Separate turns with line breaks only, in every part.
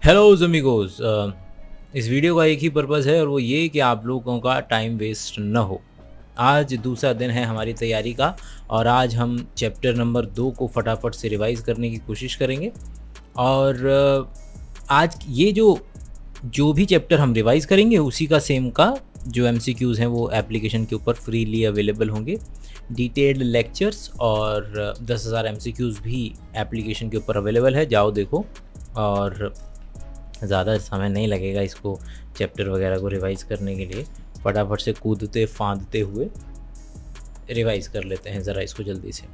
Hello amigos. इस video का एक ही पर्पज़ है और वो ये कि आप लोगों का टाइम वेस्ट न हो। आज दूसरा दिन है हमारी तैयारी का और आज हम चैप्टर नंबर 2 को फटाफट से रिवाइज़ करने की कोशिश करेंगे। और आज ये जो भी चैप्टर हम रिवाइज़ करेंगे उसी का सेम का जो MCQs हैं वो एप्लीकेशन के ऊपर फ्रीली अवेलेबल होंगे। डिटेल्ड लेक्चर्स और 10,000 MCQs भी एप्लीकेशन के ऊपर अवेलेबल है, जाओ देखो। और ज़्यादा समय नहीं लगेगा इसको चैप्टर वगैरह को रिवाइज़ करने के लिए, फटाफट से कूदते फांदते हुए रिवाइज़ कर लेते हैं ज़रा इसको जल्दी से।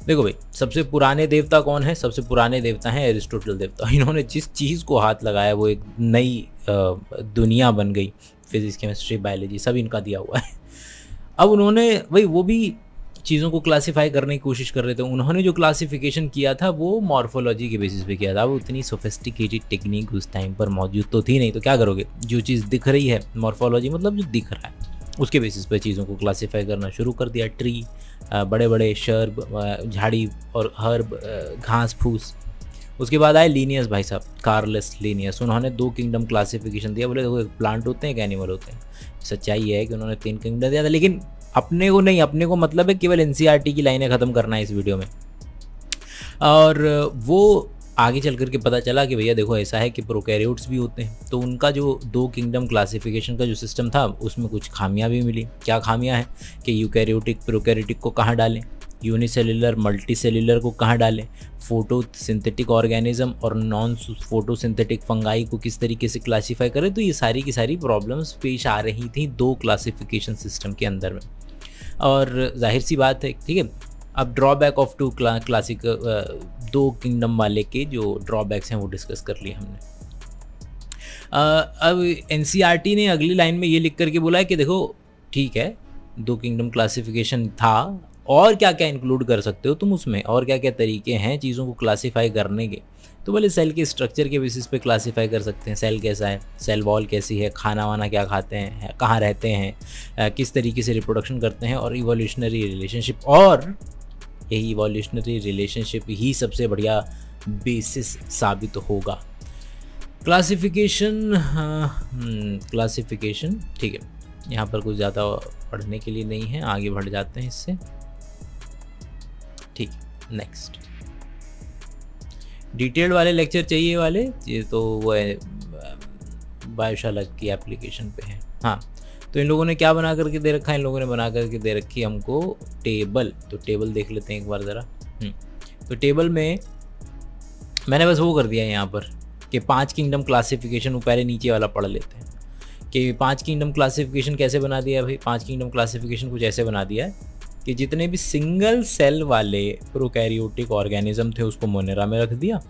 देखो भाई, सबसे पुराने देवता कौन है? सबसे पुराने देवता हैं एरिस्टोटल देवता। इन्होंने जिस चीज़ को हाथ लगाया वो एक नई दुनिया बन गई। फिजिक्स, केमिस्ट्री, बायोलॉजी सब इनका दिया हुआ है। अब उन्होंने भाई वो भी चीज़ों को क्लासिफाई करने की कोशिश कर रहे थे। उन्होंने जो क्लासिफिकेशन किया था वो मॉर्फोलॉजी के बेसिस पे किया था। वो उतनी सोफिस्टिकेटेड टेक्निक उस टाइम पर मौजूद तो थी नहीं, तो क्या करोगे, जो चीज़ दिख रही है मॉर्फोलॉजी मतलब जो दिख रहा है उसके बेसिस पे चीज़ों को क्लासिफाई करना शुरू कर दिया। ट्री, बड़े बड़े शर्ब, झाड़ी और हर्ब, घास फूस। उसके बाद आए लीनियस भाई साहब, कार्लस लीनियस। उन्होंने 2 किंगडम क्लासिफिकेशन दिया। बोले देखो, एक प्लांट होते हैं, एक एनिमल होते हैं। सच्चाई ये है कि उन्होंने 3 किंगडम दिया था, लेकिन अपने को नहीं, अपने को मतलब है केवल NCERT की लाइनें ख़त्म करना है इस वीडियो में। और वो आगे चल करके पता चला कि भैया देखो ऐसा है कि प्रोकैरियोट्स भी होते हैं। तो उनका जो 2 किंगडम क्लासिफिकेशन का जो सिस्टम था उसमें कुछ खामियां भी मिली। क्या खामियां हैं कि यूकैरियोटिक प्रोकैरियोटिक को कहाँ डालें, यूनिसेल्युलर मल्टीसेल्युलर को कहाँ डालें, फोटोसिंथेटिक ऑर्गेनिज्म और नॉन फोटोसिंथेटिक फंगाई को किस तरीके से क्लासीफाई करें। तो ये सारी की सारी प्रॉब्लम्स पेश आ रही थी 2 क्लासिफिकेशन सिस्टम के अंदर में। और जाहिर सी बात है, ठीक है। अब ड्रॉबैक ऑफ 2 क्लासिक 2 किंगडम वाले के जो ड्रॉबैक्स हैं वो डिस्कस कर लिए हमने। अब NCERT ने अगली लाइन में ये लिख करके बोला है कि देखो ठीक है, 2 किंगडम क्लासिफिकेशन था, और क्या क्या इंक्लूड कर सकते हो तुम उसमें, और क्या क्या तरीके हैं चीज़ों को क्लासीफाई करने के। तो बोले सेल के स्ट्रक्चर के बेसिस पे क्लासीफाई कर सकते हैं। सेल कैसा है, सेल वॉल कैसी है, खाना वाना क्या खाते हैं, कहाँ रहते हैं, किस तरीके से रिप्रोडक्शन करते हैं, और इवोल्यूशनरी रिलेशनशिप। और यही इवोल्यूशनरी रिलेशनशिप ही सबसे बढ़िया बेसिस साबित होगा। क्लासिफिकेशन, क्लासिफिकेशन ठीक है, यहाँ पर कुछ ज़्यादा पढ़ने के लिए नहीं है, आगे बढ़ जाते हैं इससे। ठीक, नेक्स्ट डिटेल्ड वाले लेक्चर चाहिए वाले, ये तो वो है बायोशाला की एप्लीकेशन पे है। हाँ, तो इन लोगों ने क्या बना करके दे रखा है, इन लोगों ने बना करके दे रखी है हमको टेबल। तो टेबल देख लेते हैं एक बार ज़रा। तो टेबल में मैंने बस वो कर दिया है यहाँ पर कि 5 किंगडम क्लासिफिकेशन, वो पहले नीचे वाला पढ़ लेते हैं कि 5 किंगडम क्लासिफिकेशन कैसे बना दिया है भाई। 5 किंगडम क्लासिफिकेशन कुछ ऐसे बना दिया है कि जितने भी सिंगल सेल वाले प्रोकैरियोटिक ऑर्गेनिज्म थे उसको मोनेरा में रख दिया।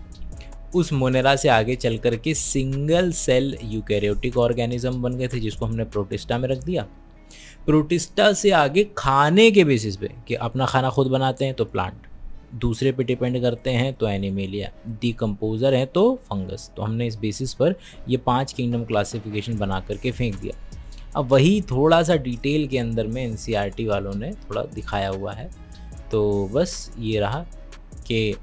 उस मोनेरा से आगे चल कर के सिंगल सेल यूकैरियोटिक ऑर्गेनिज्म बन गए थे जिसको हमने प्रोटिस्टा में रख दिया। प्रोटिस्टा से आगे खाने के बेसिस पे कि अपना खाना खुद बनाते हैं तो प्लांट, दूसरे पे डिपेंड करते हैं तो एनिमेलिया, डिकम्पोजर हैं तो फंगस। तो हमने इस बेसिस पर ये 5 किंगडम क्लासिफिकेशन बना करके फेंक दिया। अब वही थोड़ा सा डिटेल के अंदर में NCERT वालों ने थोड़ा दिखाया हुआ है। तो बस ये रहा कि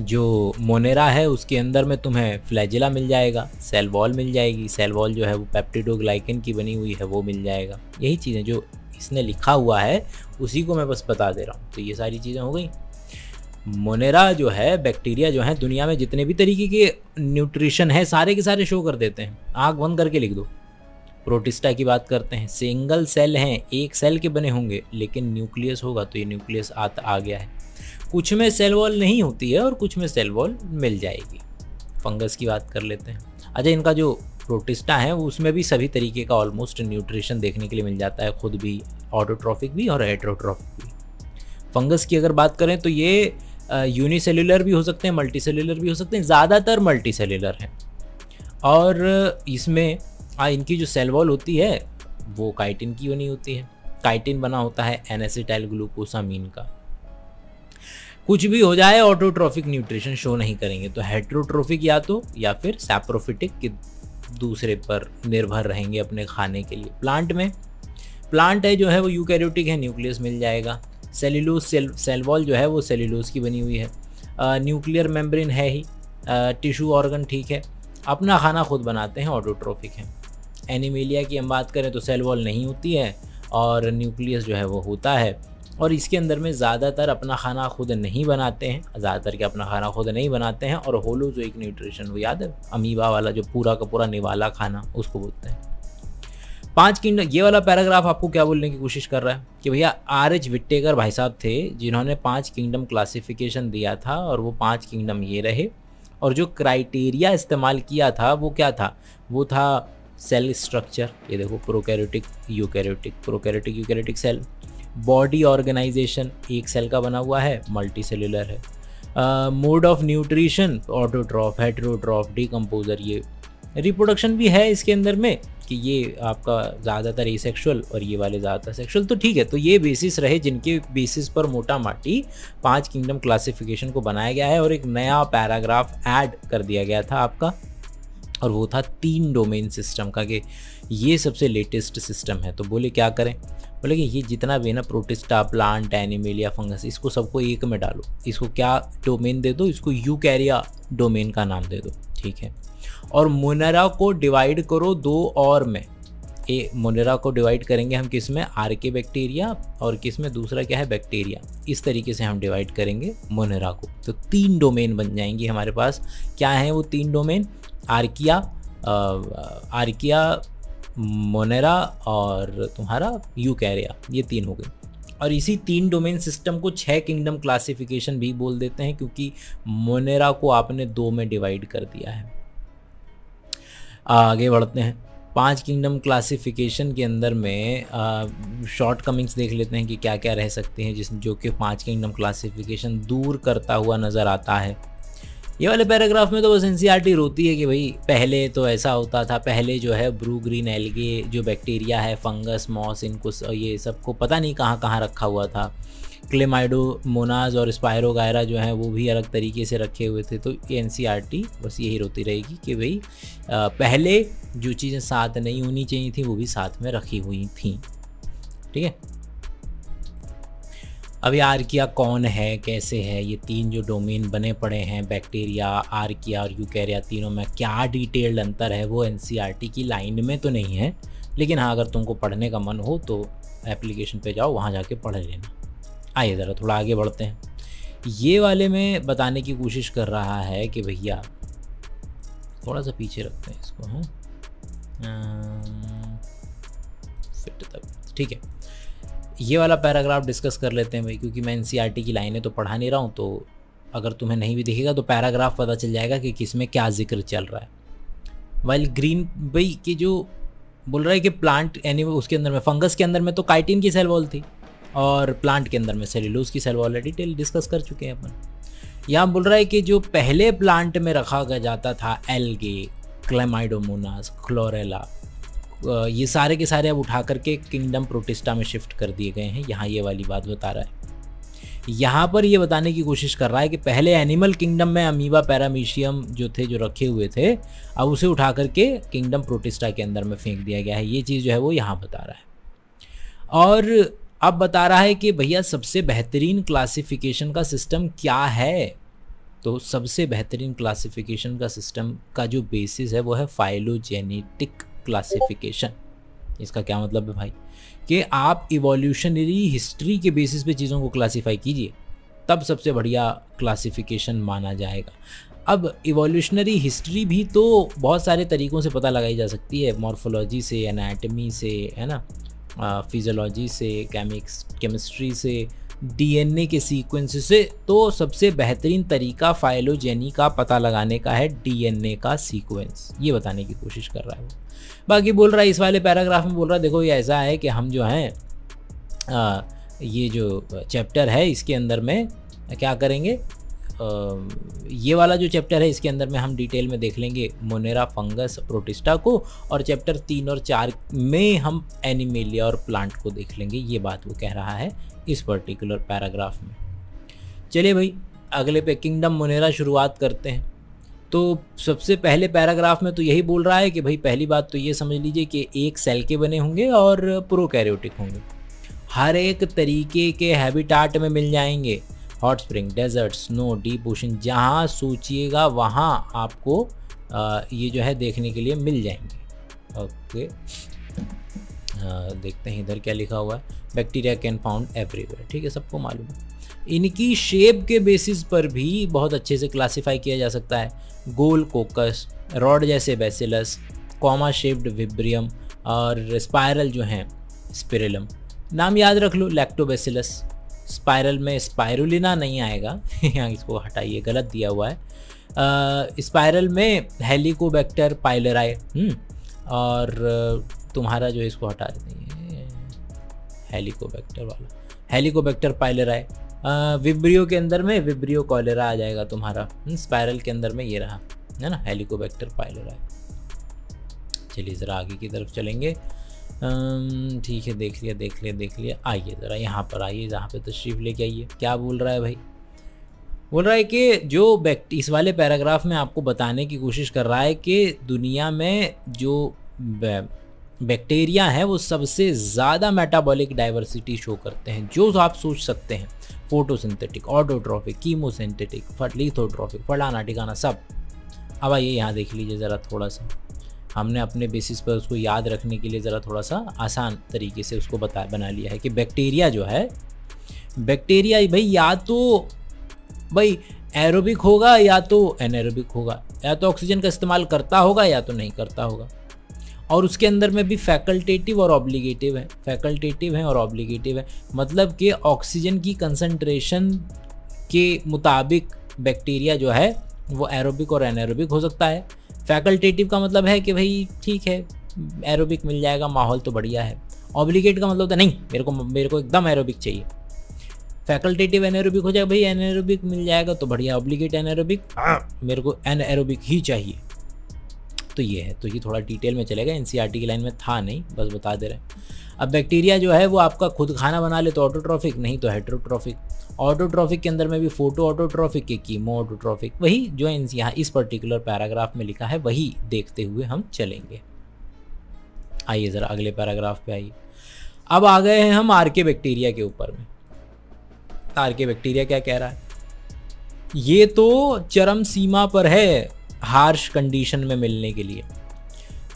जो मोनेरा है उसके अंदर में तुम्हें फ्लैजिला मिल जाएगा, सेल वॉल मिल जाएगी। सेल वॉल जो है वो पेप्टिडोग्लाइकन की बनी हुई है, वो मिल जाएगा। यही चीज़ें जो इसने लिखा हुआ है उसी को मैं बस बता दे रहा हूँ। तो ये सारी चीज़ें हो गई। मोनेरा जो है, बैक्टीरिया जो है, दुनिया में जितने भी तरीके के न्यूट्रिशन है सारे के सारे शो कर देते हैं। आँख बंद करके लिख दो। प्रोटिस्टा की बात करते हैं, सिंगल सेल हैं, एक सेल के बने होंगे, लेकिन न्यूक्लियस होगा। तो ये न्यूक्लियस आ गया है। कुछ में सेल वॉल नहीं होती है और कुछ में सेल वॉल मिल जाएगी। फंगस की बात कर लेते हैं। अच्छा, इनका जो प्रोटिस्टा है उसमें भी सभी तरीके का ऑलमोस्ट न्यूट्रिशन देखने के लिए मिल जाता है, खुद भी ऑटोट्रॉफिक भी और हेटेरोट्रॉफिक भी। फंगस की अगर बात करें तो ये यूनिसेल्युलर भी हो सकते हैं, मल्टीसेल्युलर भी हो सकते हैं, ज़्यादातर मल्टीसेल्युलर हैं। और इसमें इनकी जो सेल वॉल होती है वो काइटिन की बनी होती है। काइटिन बना होता है एनेसिटाइल ग्लूकोसामीन का। कुछ भी हो जाए ऑटोट्रॉफिक न्यूट्रिशन शो नहीं करेंगे। तो हेटेरोट्रॉफिक या फिर सैप्रोफिटिक के दूसरे पर निर्भर रहेंगे अपने खाने के लिए। प्लांट में प्लांट है जो है वो यूकैरियोटिक है, न्यूक्लियस मिल जाएगा। सेल्यूलोज सेल वॉल जो है वो सेल्यूलोज की बनी हुई है। न्यूक्लियर मेम्ब्रेन है ही, टिश्यू ऑर्गन ठीक है, अपना खाना खुद बनाते हैं, ऑटोट्रोफिक हैं। एनिमेलिया की हम बात करें तो सेल वॉल नहीं होती है और न्यूक्लियस जो है वो होता है, और इसके अंदर में ज़्यादातर अपना खाना खुद नहीं बनाते हैं, ज़्यादातर के अपना खाना खुद नहीं बनाते हैं। और होलोजोइक न्यूट्रिशन, वो याद है अमीबा वाला जो पूरा का पूरा निवाला खाना, उसको बोलते हैं। 5 किंगडम, ये वाला पैराग्राफ आपको क्या बोलने की कोशिश कर रहा है कि भैया R.H. विट्टेकर भाई साहब थे जिन्होंने 5 किंगडम क्लासिफिकेशन दिया था, और वो 5 किंगडम ये रहे। और जो क्राइटेरिया इस्तेमाल किया था वो क्या था, वो था सेल स्ट्रक्चर, ये देखो prokaryotic eukaryotic, prokaryotic eukaryotic cell. Body organisation, एक सेल का बना हुआ है, मल्टी सेलुलर है। Mode of nutrition, autotroph, heterotroph, decomposer. ये रिप्रोडक्शन भी है इसके अंदर में कि ये आपका ज़्यादातर एसेक्सुअल और ये वाले ज़्यादातर सेक्सुअल। तो ठीक है, तो ये बेसिस रहे जिनके बेसिस पर मोटा माटी 5 किंगडम क्लासिफिकेशन को बनाया गया है। और एक नया पैराग्राफ ऐड कर दिया गया था आपका, और वो था 3 डोमेन सिस्टम का, कि ये सबसे लेटेस्ट सिस्टम है। तो बोले क्या करें, बोले कि ये जितना भी है ना, प्रोटिस्टा, प्लांट, एनिमेलिया, फंगस, इसको सबको एक में डालो। इसको क्या डोमेन दे दो, इसको यूकैरिया डोमेन का नाम दे दो, ठीक है। और मोनेरा को डिवाइड करो 2 और में। मोनेरा को डिवाइड करेंगे हम किस में, आर्के बैक्टीरिया, और किस में, दूसरा क्या है, बैक्टीरिया। इस तरीके से हम डिवाइड करेंगे मोनेरा को। तो 3 डोमेन बन जाएंगी हमारे पास। क्या है वो 3 डोमेन, आर्किया, मोनेरा और तुम्हारा यूकैरिया, ये 3 हो गए। और इसी 3 डोमेन सिस्टम को 6 किंगडम क्लासिफिकेशन भी बोल देते हैं, क्योंकि मोनेरा को आपने 2 में डिवाइड कर दिया है। आगे बढ़ते हैं। 5 किंगडम क्लासिफिकेशन के अंदर में शॉर्ट कमिंग्स देख लेते हैं कि क्या क्या रह सकते हैं, जो कि 5 किंगडम क्लासिफिकेशन दूर करता हुआ नज़र आता है। ये वाले पैराग्राफ में तो बस एनसीईआरटी रोती है कि भाई पहले तो ऐसा होता था, पहले जो है ब्रू ग्रीन एल्गे जो बैक्टीरिया है, फंगस, मॉस, इनको ये सबको पता नहीं कहाँ कहाँ रखा हुआ था। क्लेमाइडोमोनाज और स्पायरोगायरा जो हैं वो भी अलग तरीके से रखे हुए थे। तो एनसीईआरटी बस यही रोती रहेगी कि भाई पहले जो चीज़ें साथ नहीं होनी चाहिए थी वो भी साथ में रखी हुई थी, ठीक है। अभी आर्किया कौन है, कैसे है, ये 3 जो डोमेन बने पड़े हैं, बैक्टीरिया, आर्किया और यूकैरिया, तीनों में क्या डिटेल्ड अंतर है वो एनसीईआरटी की लाइन में तो नहीं है। लेकिन हाँ, अगर तुमको पढ़ने का मन हो तो एप्लीकेशन पे जाओ, वहाँ जाके पढ़ लेना। आइए ज़रा थोड़ा आगे बढ़ते हैं। ये वाले में बताने की कोशिश कर रहा है कि भैया थोड़ा सा पीछे रखते हैं इसको, हाँ फिट तक, ठीक है। ये वाला पैराग्राफ डिस्कस कर लेते हैं भाई, क्योंकि मैं एनसीईआरटी की लाइनें तो पढ़ा नहीं रहा हूँ, तो अगर तुम्हें नहीं भी दिखेगा तो पैराग्राफ पता चल जाएगा कि किस में क्या जिक्र चल रहा है। वाइल ग्रीन भाई कि जो बोल रहा है कि प्लांट एनिमल, उसके अंदर में फंगस के अंदर में तो काइटिन की सेल वॉल थी, और प्लांट के अंदर में सेल्यूलोज की सेल वॉल है, डिटेल डिस्कस कर चुके हैं अपन। यहाँ बोल रहा है कि जो पहले प्लांट में रखा जाता था, एल्गे, क्लेमाइडोमोनास, क्लोरेला, ये सारे के सारे अब उठा करके किंगडम प्रोटिस्टा में शिफ्ट कर दिए गए हैं। यहाँ ये वाली बात बता रहा है। यहाँ पर ये बताने की कोशिश कर रहा है कि पहले एनिमल किंगडम में अमीबा, पैरामीशियम जो थे, जो रखे हुए थे, अब उसे उठा करके किंगडम प्रोटिस्टा के अंदर में फेंक दिया गया है। ये चीज़ जो है वो यहाँ बता रहा है। और अब बता रहा है कि भैया सबसे बेहतरीन क्लासिफिकेशन का सिस्टम क्या है। तो सबसे बेहतरीन क्लासिफिकेशन का सिस्टम का जो बेसिस है वो है फाइलोजेनेटिक क्लासिफिकेशन। इसका क्या मतलब है भाई, कि आप इवोल्यूशनरी हिस्ट्री के बेसिस पे चीज़ों को क्लासिफाई कीजिए, तब सबसे बढ़िया क्लासिफिकेशन माना जाएगा। अब इवोल्यूशनरी हिस्ट्री भी तो बहुत सारे तरीक़ों से पता लगाई जा सकती है, मॉर्फोलॉजी से, एनाटमी से, है ना, फिजियोलॉजी से, केमिस्ट्री से, डीएनए के सीक्वेंस से। तो सबसे बेहतरीन तरीका फाइलोजेनी का पता लगाने का है डीएनए का सीक्वेंस, ये बताने की कोशिश कर रहा है वो। बाकी बोल रहा है इस वाले पैराग्राफ में, बोल रहा है देखो ये ऐसा है कि हम जो हैं ये जो चैप्टर है इसके अंदर में क्या करेंगे, ये वाला जो चैप्टर है इसके अंदर में हम डिटेल में देख लेंगे मोनेरा, फंगस, प्रोटिस्टा को, और चैप्टर 3 और 4 में हम एनिमेलिया और प्लांट को देख लेंगे। ये बात वो कह रहा है इस पर्टिकुलर पैराग्राफ में। चलिए भाई अगले पे किंगडम मोनेरा शुरुआत करते हैं। तो सबसे पहले पैराग्राफ में तो यही बोल रहा है कि भाई पहली बात तो ये समझ लीजिए कि एक सेल के बने होंगे और प्रोकैरियोटिक होंगे, हर एक तरीके के हैबिटाट में मिल जाएंगे। Hot spring, desert, snow, deep ocean, जहाँ सोचिएगा वहाँ आपको ये जो है देखने के लिए मिल जाएंगे। ओके, देखते हैं इधर क्या लिखा हुआ है। बैक्टीरिया कैन फाउंड एवरीवेयर, ठीक है, सबको मालूम है। इनकी शेप के बेसिस पर भी बहुत अच्छे से क्लासिफाई किया जा सकता है। गोल कोकस, रॉड जैसे बैसिलस, कॉमा शेप्ड विब्रियम और स्पायरल जो हैं स्पिरिलम। नाम याद रख लो, लैक्टोबैसिलस। स्पायरल में स्पायरुलिना नहीं आएगा यहाँ इसको हटाइए, गलत दिया हुआ है। स्पायरल में हेलिकोबैक्टर पाइलराई, और तुम्हारा जो इसको हटा देते हैं हेलिकोबैक्टर वाला, हेलिकोबैक्टर पाइलराई। विब्रियो के अंदर में विब्रियो कॉलेरा आ जाएगा तुम्हारा। स्पायरल के अंदर में ये रहा है ना, हेलिकोबैक्टर पाइलराई। चलिए ज़रा आगे की तरफ चलेंगे। ठीक है, देख लिया। आइए ज़रा यहाँ पर आइए, जहाँ पे तशरीफ़ लेके आइए। क्या बोल रहा है भाई? बोल रहा है कि जो इस वाले पैराग्राफ में आपको बताने की कोशिश कर रहा है कि दुनिया में जो बैक्टीरिया है वो सबसे ज़्यादा मेटाबॉलिक डाइवर्सिटी शो करते हैं, जो आप सोच सकते हैं। फोटोसिंथेटिक, ऑटोट्रॉफिक, कीमोसिंथेटिक, लिथोट्रॉफिक, फलाना ठिकाना सब। अब आइए यहाँ देख लीजिए ज़रा, थोड़ा सा हमने अपने बेसिस पर उसको याद रखने के लिए ज़रा थोड़ा सा आसान तरीके से उसको बना लिया है कि बैक्टीरिया जो है, बैक्टीरिया भाई या तो भाई एरोबिक होगा या तो एनाएरोबिक होगा, या तो ऑक्सीजन का इस्तेमाल करता होगा या तो नहीं करता होगा। और उसके अंदर में भी फैकल्टेटिव और ऑब्लिगेटिव है, फैकल्टेटिव है और ऑब्लिगेटिव है। मतलब कि ऑक्सीजन की कंसंट्रेशन के मुताबिक बैक्टीरिया जो है वो एरोबिक और एनाएरोबिक हो सकता है। फैकल्टेटिव का मतलब है कि भाई ठीक है एरोबिक मिल जाएगा, माहौल तो बढ़िया है। ऑब्लिगेट का मतलब होता है नहीं, मेरे को एकदम एरोबिक चाहिए। फैकल्टेटिव एनाएरोबिक हो जाएगा, भाई एनाएरोबिक मिल जाएगा तो बढ़िया। ऑब्लिगेट एनाएरोबिक, मेरे को एनाएरोबिक ही चाहिए। तो ये है, तो ये थोड़ा डिटेल में चलेगा, एनसीईआरटी की लाइन में था नहीं, बस बता दे रहे हैं। अब बैक्टीरिया जो है वो आपका खुद खाना बना ले तो ऑटोट्रॉफिक, नहीं तो हेटेरोट्रॉफिक। ऑटोट्रॉफिक के अंदर में भी फोटो ऑटोट्रॉफिक के कीमो ऑटोट्रॉफिक, वही जो यहाँ इस पर्टिकुलर पैराग्राफ में लिखा है वही देखते हुए हम चलेंगे। आइए ज़रा अगले पैराग्राफ पे आइए। अब आ गए हैं हम आर्के बैक्टीरिया के ऊपर में। आर्के बैक्टीरिया क्या कह रहा है? ये तो चरम सीमा पर है हार्श कंडीशन में मिलने के लिए।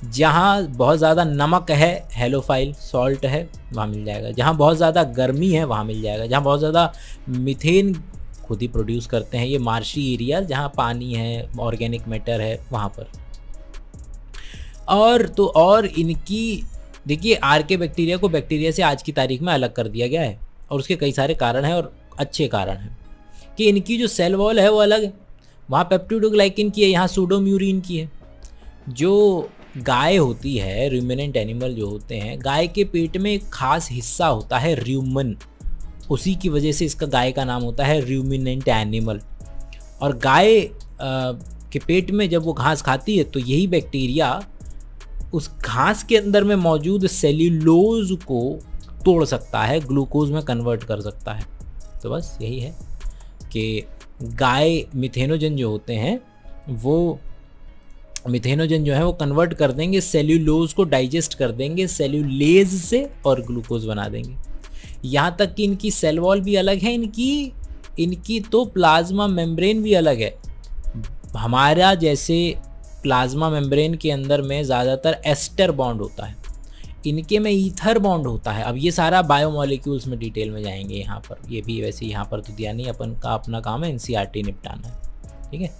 जहाँ बहुत ज़्यादा नमक है, हेलोफाइल सॉल्ट है, वहाँ मिल जाएगा। जहाँ बहुत ज़्यादा गर्मी है वहाँ मिल जाएगा। जहाँ बहुत ज़्यादा मीथेन खुद ही प्रोड्यूस करते हैं ये मार्शी एरिया, जहाँ पानी है, ऑर्गेनिक मैटर है, वहाँ पर। और इनकी देखिए, आर्के बैक्टीरिया को बैक्टीरिया से आज की तारीख में अलग कर दिया गया है, और उसके कई सारे कारण हैं और अच्छे कारण हैं कि इनकी जो सेल वॉल है वो अलग है। वहाँ पेप्टिडोग्लाइकिन की है, यहाँ सूडोम्यूरिन की है। जो गाय होती है, रूमिनेंट एनिमल जो होते हैं, गाय के पेट में एक खास हिस्सा होता है रूमन, उसी की वजह से इसका गाय का नाम होता है रूमिनेंट एनिमल। और गाय के पेट में जब वो घास खाती है तो यही बैक्टीरिया उस घास के अंदर में मौजूद सेल्यूलोज को तोड़ सकता है, ग्लूकोज में कन्वर्ट कर सकता है। तो बस यही है कि गाय मिथेनोजन जो होते हैं वो मिथेनोजन जो है वो कन्वर्ट कर देंगे, सेल्यूलोज को डाइजेस्ट कर देंगे सेल्यूलेज से और ग्लूकोज बना देंगे। यहाँ तक कि इनकी सेल वॉल भी अलग है, इनकी तो प्लाज्मा मेम्ब्रेन भी अलग है। हमारा जैसे प्लाज्मा मेम्ब्रेन के अंदर में ज़्यादातर एस्टर बॉन्ड होता है, इनके में ईथर बॉन्ड होता है। अब ये सारा बायोमोलिक्यूल्स में डिटेल में जाएंगे यहाँ पर, ये भी वैसे यहाँ पर तो दिया नहीं, अपन का अपना काम है एनसीईआरटी निपटाना है, ठीक है।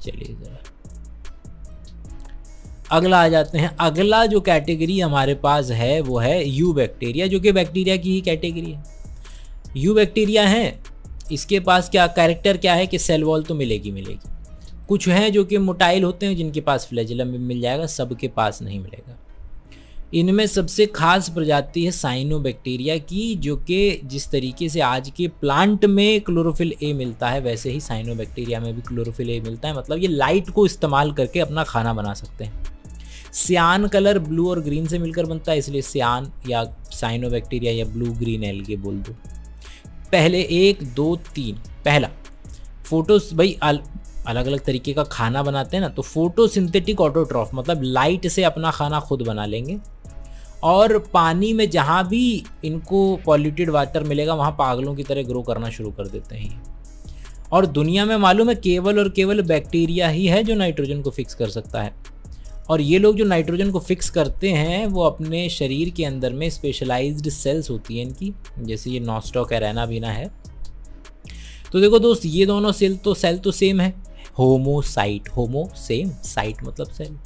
चलिए ज़रा अगला आ जाते हैं। अगला जो कैटेगरी हमारे पास है वो है यू बैक्टीरिया, जो कि बैक्टीरिया की ही कैटेगरी है। यू बैक्टीरिया है, इसके पास क्या कैरेक्टर क्या है कि सेल वॉल तो मिलेगी। कुछ हैं जो कि मोटाइल होते हैं जिनके पास फ्लैजेलम भी मिल जाएगा, सबके पास नहीं मिलेगा। इनमें सबसे खास प्रजाति है साइनोबैक्टीरिया की, जो कि जिस तरीके से आज के प्लांट में क्लोरोफिल ए मिलता है वैसे ही साइनोबैक्टीरिया में भी क्लोरोफिल ए मिलता है। मतलब ये लाइट को इस्तेमाल करके अपना खाना बना सकते हैं। सियान कलर ब्लू और ग्रीन से मिलकर बनता है, इसलिए सियान या साइनोबैक्टीरिया या ब्लू ग्रीन एल्गे बोल दो। पहले 1 2 3 पहला फोटोस, भाई अलग अलग तरीके का खाना बनाते हैं ना, तो फोटोसिंथेटिक ऑटोट्रॉफ मतलब लाइट से अपना खाना खुद बना लेंगे। और पानी में जहाँ भी इनको पॉल्यूटेड वाटर मिलेगा वहाँ पागलों की तरह ग्रो करना शुरू कर देते हैं ये। और दुनिया में मालूम है केवल और केवल बैक्टीरिया ही है जो नाइट्रोजन को फिक्स कर सकता है। और ये लोग जो नाइट्रोजन को फिक्स करते हैं वो अपने शरीर के अंदर में स्पेशलाइज्ड सेल्स होती हैं इनकी, जैसे ये नॉस्टॉक एरेनाबीना है। तो देखो दोस्त, ये दोनों सेल तो सेम है, होमोसाइट, होमो सेम, साइट मतलब सेल।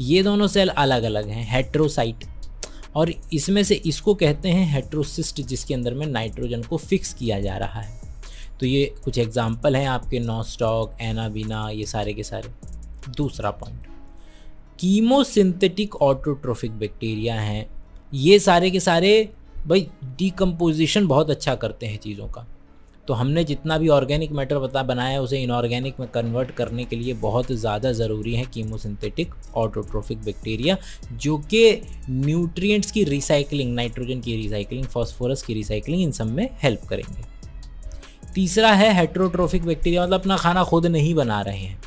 ये दोनों सेल अलग अलग हैं, हेट्रोसाइट। और इसमें से इसको कहते हैं हेट्रोसिस्ट, जिसके अंदर में नाइट्रोजन को फिक्स किया जा रहा है। तो ये कुछ एग्जाम्पल हैं आपके नॉस्टॉक, एनाबीना, ये सारे के सारे। दूसरा पॉइंट, कीमोसिंथेटिक ऑटोट्रोफिक बैक्टीरिया हैं। ये सारे के सारे भाई डिकम्पोजिशन बहुत अच्छा करते हैं चीज़ों का। तो हमने जितना भी ऑर्गेनिक मैटर बनाया है उसे इनऑर्गेनिक में कन्वर्ट करने के लिए बहुत ज़्यादा ज़रूरी है कीमोसिंथेटिक ऑटोट्रोफिक बैक्टीरिया, जो कि न्यूट्रिएंट्स की रिसाइकलिंग, नाइट्रोजन की रिसाइकलिंग, फास्फोरस की रिसाइकलिंग, इन सब में हेल्प करेंगे। तीसरा है हेट्रोट्रोफिक बैक्टीरिया, मतलब अपना खाना खुद नहीं बना रहे हैं,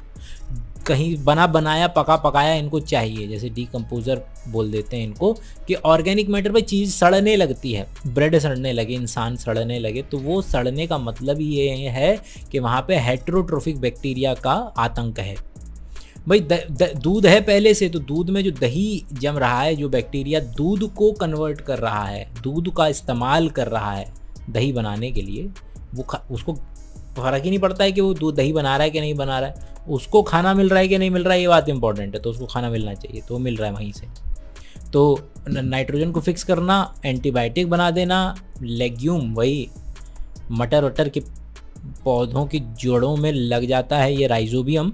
कहीं बनाया पकाया इनको चाहिए, जैसे डिकम्पोजर बोल देते हैं इनको, कि ऑर्गेनिक मैटर पे चीज़ सड़ने लगती है, ब्रेड सड़ने लगे, इंसान सड़ने लगे, तो वो सड़ने का मतलब ये है कि वहाँ पे हेट्रोट्रोफिक बैक्टीरिया का आतंक है। भाई दूध है पहले से, तो दूध में जो दही जम रहा है, जो बैक्टीरिया दूध को कन्वर्ट कर रहा है, दूध का इस्तेमाल कर रहा है दही बनाने के लिए, वो उसको फ़र्क ही नहीं पड़ता है कि वो दूध दही बना रहा है कि नहीं बना रहा है, उसको खाना मिल रहा है कि नहीं मिल रहा है, ये बात इंपॉर्टेंट है। तो उसको खाना मिलना चाहिए, तो मिल रहा है वहीं से। तो नाइट्रोजन को फिक्स करना, एंटीबायोटिक बना देना, लेग्यूम वही मटर वटर के पौधों की जड़ों में लग जाता है ये राइजोबियम,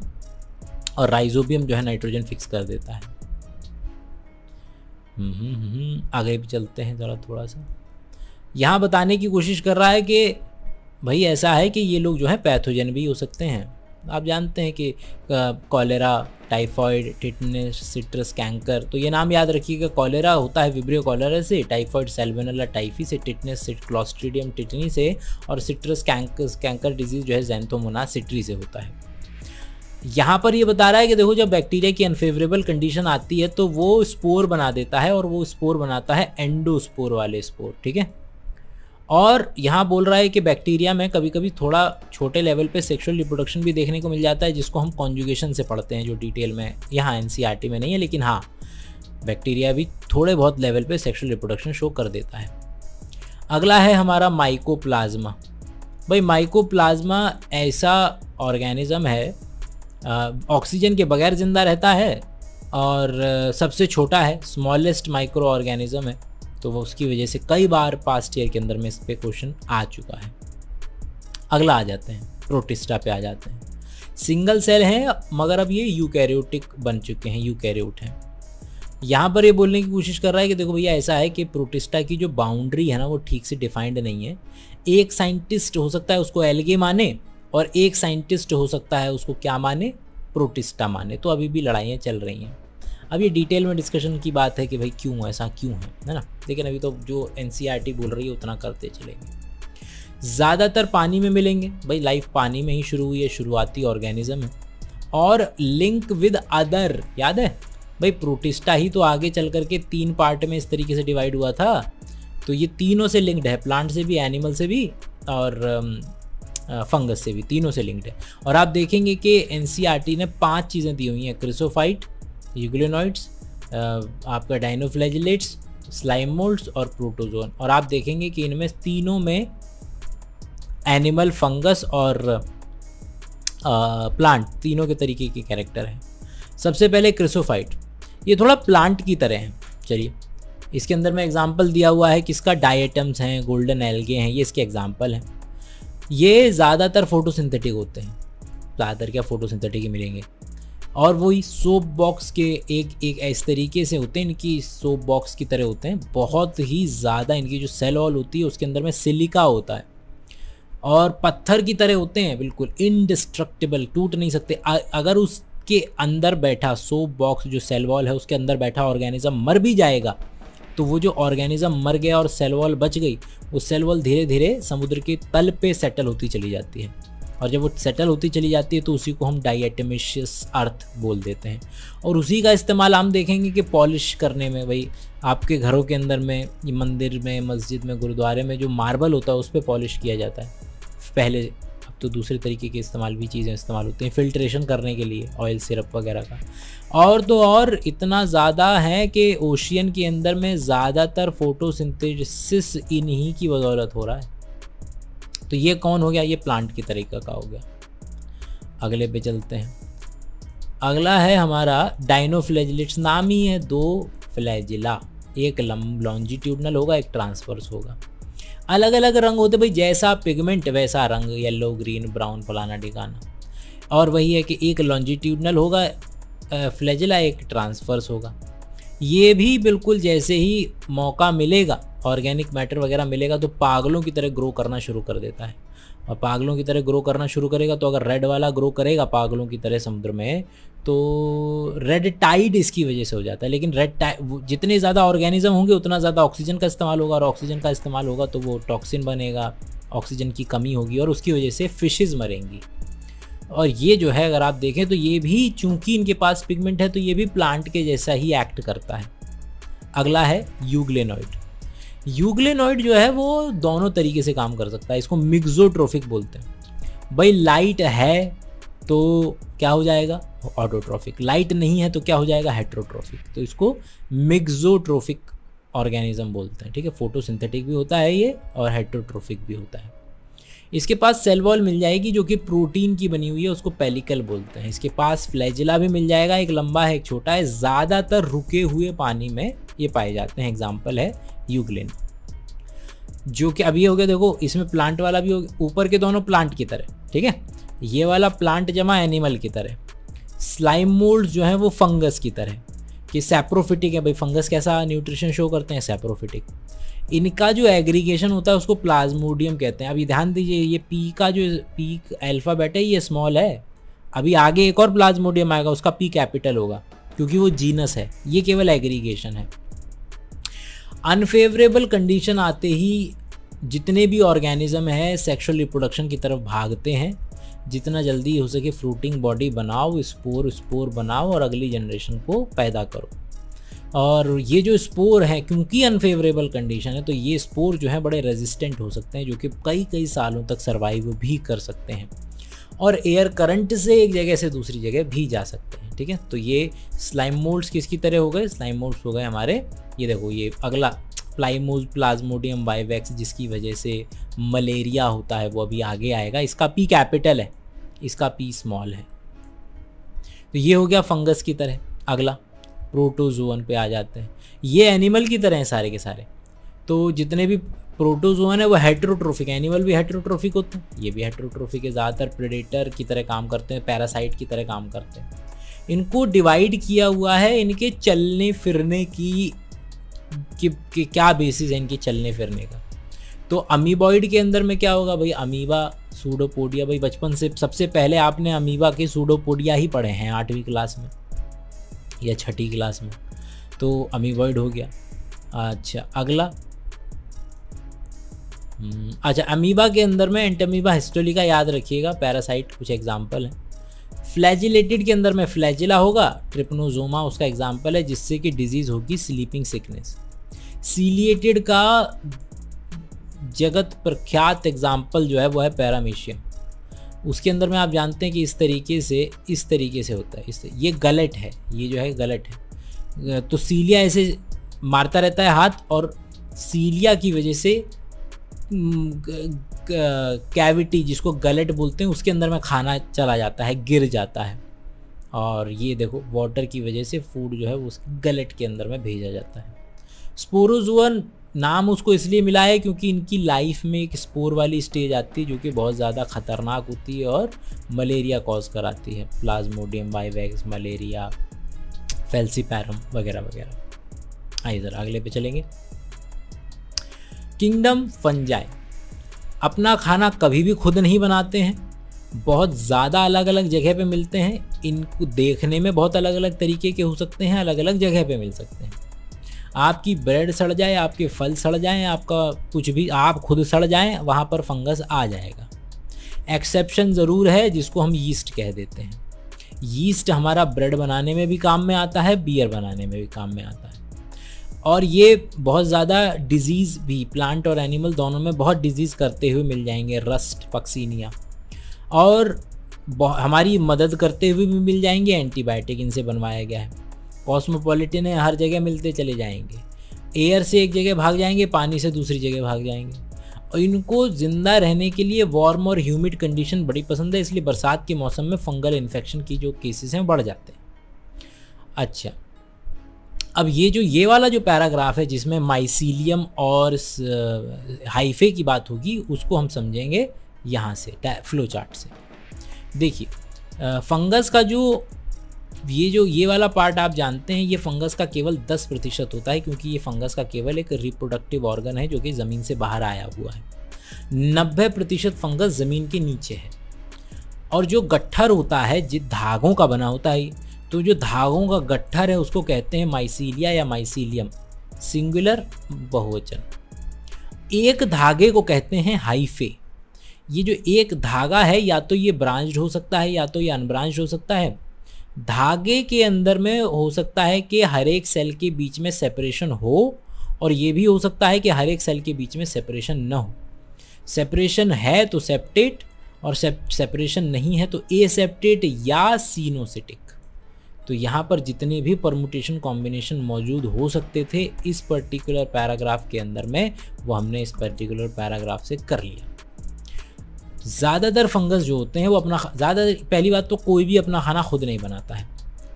और राइजोबियम जो है नाइट्रोजन फिक्स कर देता है। आगे भी चलते हैं ज़रा थोड़ा सा। यहाँ बताने की कोशिश कर रहा है कि भाई ऐसा है कि ये लोग जो है पैथोजन भी हो सकते हैं। आप जानते हैं कि cholera, typhoid, tetanus, citrus canker, तो ये नाम याद रखिएगा। कॉलेरा होता है विब्रियो कॉलेरा से, टाइफॉइड सैल्मोनेला टाइफी से, टिटनेस क्लॉस्ट्रीडियम टिटनी से, और सिट्रस कैंकर डिजीज़ जो है ज़ैंथोमोनास सिट्री से होता है। यहाँ पर ये बता रहा है कि देखो जब बैक्टीरिया की अनफेवरेबल कंडीशन आती है तो वो स्पोर बना देता है, और वो स्पोर बनाता है एंडोस्पोर वाले स्पोर, ठीक है। और यहाँ बोल रहा है कि बैक्टीरिया में कभी कभी थोड़ा छोटे लेवल पे सेक्सुअल रिप्रोडक्शन भी देखने को मिल जाता है, जिसको हम कॉन्जुगेशन से पढ़ते हैं, जो डिटेल में यहाँ एनसीईआरटी में नहीं है, लेकिन हाँ बैक्टीरिया भी थोड़े बहुत लेवल पे सेक्सुअल रिप्रोडक्शन शो कर देता है। अगला है हमारा माइकोप्लाज्मा। भाई माइकोप्लाज्मा ऐसा ऑर्गेनिज्म है, ऑक्सीजन के बगैर ज़िंदा रहता है और सबसे छोटा है, स्मॉलेस्ट माइक्रो ऑर्गेनिज्म है। तो वो उसकी वजह से कई बार पास्ट ईयर के अंदर में इस पे क्वेश्चन आ चुका है। अगला आ जाते हैं, प्रोटिस्टा पे आ जाते हैं। सिंगल सेल हैं मगर अब ये यूकैरियोटिक बन चुके हैं, यूकैरियोट हैं। यहाँ पर ये बोलने की कोशिश कर रहा है कि देखो भैया ऐसा है कि प्रोटिस्टा की जो बाउंड्री है ना वो ठीक से डिफाइंड नहीं है। एक साइंटिस्ट हो सकता है उसको एल्गे माने, और एक साइंटिस्ट हो सकता है उसको क्या माने, प्रोटिस्टा माने। तो अभी भी लड़ाइयाँ चल रही हैं। अब ये डिटेल में डिस्कशन की बात है कि भाई क्यों ऐसा क्यों है ना, लेकिन अभी तो जो एनसीईआरटी बोल रही है उतना करते चलेंगे। ज़्यादातर पानी में मिलेंगे, भाई लाइफ पानी में ही शुरू हुई है, शुरुआती ऑर्गेनिज्म है। और लिंक विद अदर, याद है भाई प्रोटिस्टा ही तो आगे चल करके 3 पार्ट में इस तरीके से डिवाइड हुआ था। तो ये तीनों से लिंक्ड है, प्लांट से भी, एनिमल से भी, और फंगस से भी, तीनों से लिंक्ड है। और आप देखेंगे कि एनसीईआरटी ने 5 चीज़ें दी हुई हैं, क्रिसोफाइट, यूग्लिनोइड्स, आपका डाइनोफ्लैजिलेट्स, स्लाइम मोल्ड्स और प्रोटोजोन। और आप देखेंगे कि इनमें तीनों में एनिमल, फंगस और प्लांट तीनों के तरीके के कैरेक्टर हैं। सबसे पहले क्रिसोफाइट, ये थोड़ा प्लांट की तरह है। चलिए इसके अंदर में एग्जाम्पल दिया हुआ है किसका, डायटम्स हैं, गोल्डन एल्गे हैं, ये इसके एग्जाम्पल हैं। ये ज़्यादातर फोटोसिंथेटिक होते हैं, ज़्यादातर क्या फोटोसिंथेटिक ही मिलेंगे। और वही सोप बॉक्स के एक इस तरीके से होते हैं, इनकी सोप बॉक्स की तरह होते हैं। बहुत ही ज़्यादा इनकी जो सेल वॉल होती है उसके अंदर में सिलिका होता है, और पत्थर की तरह होते हैं, बिल्कुल इनडिस्ट्रक्टिबल, टूट नहीं सकते। अगर उसके अंदर बैठा सोप बॉक्स जो सेल वॉल है उसके अंदर बैठा ऑर्गेनिज्म मर भी जाएगा, तो वो जो ऑर्गेनिज्म मर गया और सेल वॉल बच गई, वो सेल वॉल धीरे धीरे समुद्र के तल पे सेटल होती चली जाती है। और जब वो सेटल होती चली जाती है तो उसी को हम डाइएटमेशियस अर्थ बोल देते हैं। और उसी का इस्तेमाल हम देखेंगे कि पॉलिश करने में, भाई आपके घरों के अंदर में, मंदिर में, मस्जिद में, गुरुद्वारे में जो मार्बल होता है उस पर पॉलिश किया जाता है पहले। अब तो दूसरे तरीके के इस्तेमाल भी चीज़ें इस्तेमाल होती हैं फिल्ट्रेशन करने के लिए, ऑयल सिरप वगैरह का। और तो और इतना ज़्यादा है कि ओशियन के अंदर में ज़्यादातर फोटोसिंथेसिस इन्हीं की बदौलत हो रहा है। तो ये कौन हो गया, ये प्लांट की तरीका का हो गया। अगले पे चलते हैं। अगला है हमारा डाइनोफ्लैजिलेट्स, नाम ही है, 2 फ्लैजिला, एक लॉन्जिट्यूडनल होगा, एक ट्रांसवर्स होगा। अलग अलग रंग होते भाई, जैसा पिगमेंट वैसा रंग, येलो, ग्रीन, ब्राउन, फलाना ठिकाना। और वही है कि एक लॉन्जिट्यूडनल होगा फ्लैजिला, एक ट्रांसवर्स होगा। ये भी बिल्कुल जैसे ही मौका मिलेगा, ऑर्गेनिक मैटर वगैरह मिलेगा, तो पागलों की तरह ग्रो करना शुरू कर देता है। और पागलों की तरह ग्रो करना शुरू करेगा तो अगर रेड वाला ग्रो करेगा पागलों की तरह समुद्र में, तो रेड टाइड इसकी वजह से हो जाता है। लेकिन रेड टाइड, जितने ज़्यादा ऑर्गेनिज्म होंगे उतना ज़्यादा ऑक्सीजन का इस्तेमाल होगा, और ऑक्सीजन का इस्तेमाल होगा तो वो टॉक्सिन बनेगा, ऑक्सीजन की कमी होगी और उसकी वजह से फिशेस मरेंगी। और ये जो है अगर आप देखें तो ये भी, चूंकि इनके पास पिगमेंट है तो ये भी प्लांट के जैसा ही एक्ट करता है। अगला है यूग्लेनॉइड। यूग्लेनॉइड जो है वो दोनों तरीके से काम कर सकता है, इसको मिक्सोट्रोफिक बोलते हैं। भाई लाइट है तो क्या हो जाएगा, ऑटोट्रोफिक, लाइट नहीं है तो क्या हो जाएगा, हेट्रोट्रोफिक। तो इसको मिक्सोट्रोफिक ऑर्गेनिज्म बोलते हैं, ठीक है। फोटोसिंथेटिक भी होता है ये और हेट्रोट्रोफिक भी होता है। इसके पास सेल वॉल मिल जाएगी जो कि प्रोटीन की बनी हुई है, उसको पेलिकल बोलते हैं। इसके पास फ्लैजिला भी मिल जाएगा, एक लंबा है एक छोटा है, ज़्यादातर रुके हुए पानी में ये पाए जाते हैं। एग्जाम्पल है यूग्लेन, जो कि अभी हो गया, देखो इसमें प्लांट वाला भी हो गया, ऊपर के दोनों प्लांट की तरह, ठीक है। ये वाला प्लांट जमा एनिमल की तरह, स्लाइम मोल्ड जो है वो फंगस की तरह, कि सैप्रोफिटिक है। भाई फंगस कैसा न्यूट्रिशन शो करते हैं, सैप्रोफिटिक। इनका जो एग्रीगेशन होता है उसको प्लाज्मोडियम कहते हैं। अभी ध्यान दीजिए, ये पी का जो पी अल्फ़ाबेट है ये स्मॉल है, अभी आगे एक और प्लाज्मोडियम आएगा उसका पी कैपिटल होगा, क्योंकि वो जीनस है, ये केवल एग्रीगेशन है। अनफेवरेबल कंडीशन आते ही जितने भी ऑर्गेनिज्म है सेक्सुअल रिप्रोडक्शन की तरफ भागते हैं। जितना जल्दी हो सके फ्रूटिंग बॉडी बनाओ, स्पोर बनाओ और अगली जनरेशन को पैदा करो। और ये जो स्पोर है, क्योंकि अनफेवरेबल कंडीशन है तो ये स्पोर जो है बड़े रेजिस्टेंट हो सकते हैं, जो कि कई सालों तक सर्वाइव भी कर सकते हैं और एयर करंट से एक जगह से दूसरी जगह भी जा सकते हैं, ठीक है। तो ये स्लाइम मोल्ड्स किसकी तरह हो गए, स्लाइम मोल्ड्स हो गए हमारे, ये देखो ये अगला प्लाज्मोडियम वाइवेक्स, जिसकी वजह से मलेरिया होता है, वो अभी आगे आएगा। इसका पी कैपिटल है, इसका पी स्मॉल है। तो ये हो गया फंगस की तरह। अगला प्रोटोजोअन पे आ जाते हैं, ये एनिमल की तरह हैं सारे के सारे। तो जितने भी प्रोटोजोअन है वो हेट्रोट्रोफिक, एनिमल भी हेट्रोट्रोफिक होते हैं, ये भी हेट्रोट्रोफिक है, ज़्यादातर प्रेडेटर की तरह काम करते हैं, पैरासाइट की तरह काम करते हैं। इनको डिवाइड किया हुआ है इनके चलने फिरने की क्या बेसिस है इनके चलने फिरने का। तो अमीबॉइड के अंदर में क्या होगा भाई, अमीबा, सूडोपोडिया। भाई बचपन से सबसे पहले आपने अमीबा के सूडोपोडिया ही पढ़े हैं 8वीं क्लास में या 6ठी क्लास में, तो अमीबॉइड हो गया। अच्छा अगला, अच्छा अमीबा के अंदर में एंटमीबा हिस्टोलिका याद रखिएगा, पैरासाइट कुछ एग्जाम्पल है। फ्लैजिलेटेड के अंदर में फ्लैजिला होगा, ट्रिपनोजोमा उसका एग्जाम्पल है, जिससे कि डिजीज़ होगी स्लीपिंग सिकनेस। सीलिएटेड का जगत प्रख्यात एग्जाम्पल जो है वो है पैरामीशियम। उसके अंदर में आप जानते हैं कि इस तरीके से होता है, ये गलट है, ये जो है गलट है। तो सीलिया ऐसे मारता रहता है हाथ, और सीलिया की वजह से कैविटी जिसको गलट बोलते हैं उसके अंदर में खाना चला जाता है, गिर जाता है। और ये देखो वाटर की वजह से फूड जो है वो उसके गलट के अंदर में भेजा जाता है। स्पोरोजोअन नाम उसको इसलिए मिला है क्योंकि इनकी लाइफ में एक स्पोर वाली स्टेज आती है जो कि बहुत ज़्यादा ख़तरनाक होती है और मलेरिया कॉज कराती है। प्लाज्मोडियम वाइवेक्स, मलेरिया, फेल्सीपैरम वगैरह वगैरह। आइए ज़रा अगले पे चलेंगे। किंगडम फंजाई अपना खाना कभी भी खुद नहीं बनाते हैं, बहुत ज़्यादा अलग अलग जगह पे मिलते हैं। इनको देखने में बहुत अलग अलग तरीके के हो सकते हैं, अलग अलग जगह पे मिल सकते हैं। आपकी ब्रेड सड़ जाए, आपके फल सड़ जाएं, आपका कुछ भी आप खुद सड़ जाएं, वहाँ पर फंगस आ जाएगा। एक्सेप्शन ज़रूर है जिसको हम यीस्ट कह देते हैं। यीस्ट हमारा ब्रेड बनाने में भी काम में आता है, बियर बनाने में भी काम में आता है। और ये बहुत ज़्यादा डिजीज़ भी प्लांट और एनिमल दोनों में बहुत डिजीज़ करते हुए मिल जाएंगे, रस्ट, पक्सीनिया, और हमारी मदद करते हुए भी मिल जाएंगे। एंटीबायोटिक इनसे बनवाया गया है। कॉस्मोपॉलिटन है, हर जगह मिलते चले जाएंगे। एयर से एक जगह भाग जाएंगे, पानी से दूसरी जगह भाग जाएंगे। और इनको ज़िंदा रहने के लिए वार्म और ह्यूमिड कंडीशन बड़ी पसंद है, इसलिए बरसात के मौसम में फंगल इन्फेक्शन की जो केसेस हैं बढ़ जाते हैं। अच्छा, अब ये वाला जो पैराग्राफ है जिसमें माइसीलियम और हाइफे की बात होगी, उसको हम समझेंगे यहाँ से फ्लो चार्ट से। देखिए, फंगस का ये वाला पार्ट आप जानते हैं, ये फंगस का केवल 10% होता है, क्योंकि ये फंगस का केवल एक रिप्रोडक्टिव ऑर्गन है जो कि ज़मीन से बाहर आया हुआ है। 90% फंगस ज़मीन के नीचे है। और जो गट्ठर होता है, जिस धागों का बना होता है, तो जो धागों का गट्ठर है उसको कहते हैं माइसीलिया या माइसीलियम, सिंगुलर बहुवचन। एक धागे को कहते हैं हाइफे। ये जो एक धागा है, या तो ये ब्रांच्ड हो सकता है या तो ये अनब्रांच्ड हो सकता है। धागे के अंदर में हो सकता है कि हर एक सेल के बीच में सेपरेशन हो, और ये भी हो सकता है कि हर एक सेल के बीच में सेपरेशन न हो। सेपरेशन है तो सेप्टेट, और सेपरेशन नहीं है तो एसेप्टेट या सीनोसिटिक। तो यहाँ पर जितने भी परमुटेशन कॉम्बिनेशन मौजूद हो सकते थे इस पर्टिकुलर पैराग्राफ के अंदर में, वो हमने इस पर्टिकुलर पैराग्राफ से कर लिया। ज़्यादातर फंगस जो होते हैं वो पहली बात तो कोई भी अपना खाना खुद नहीं बनाता है।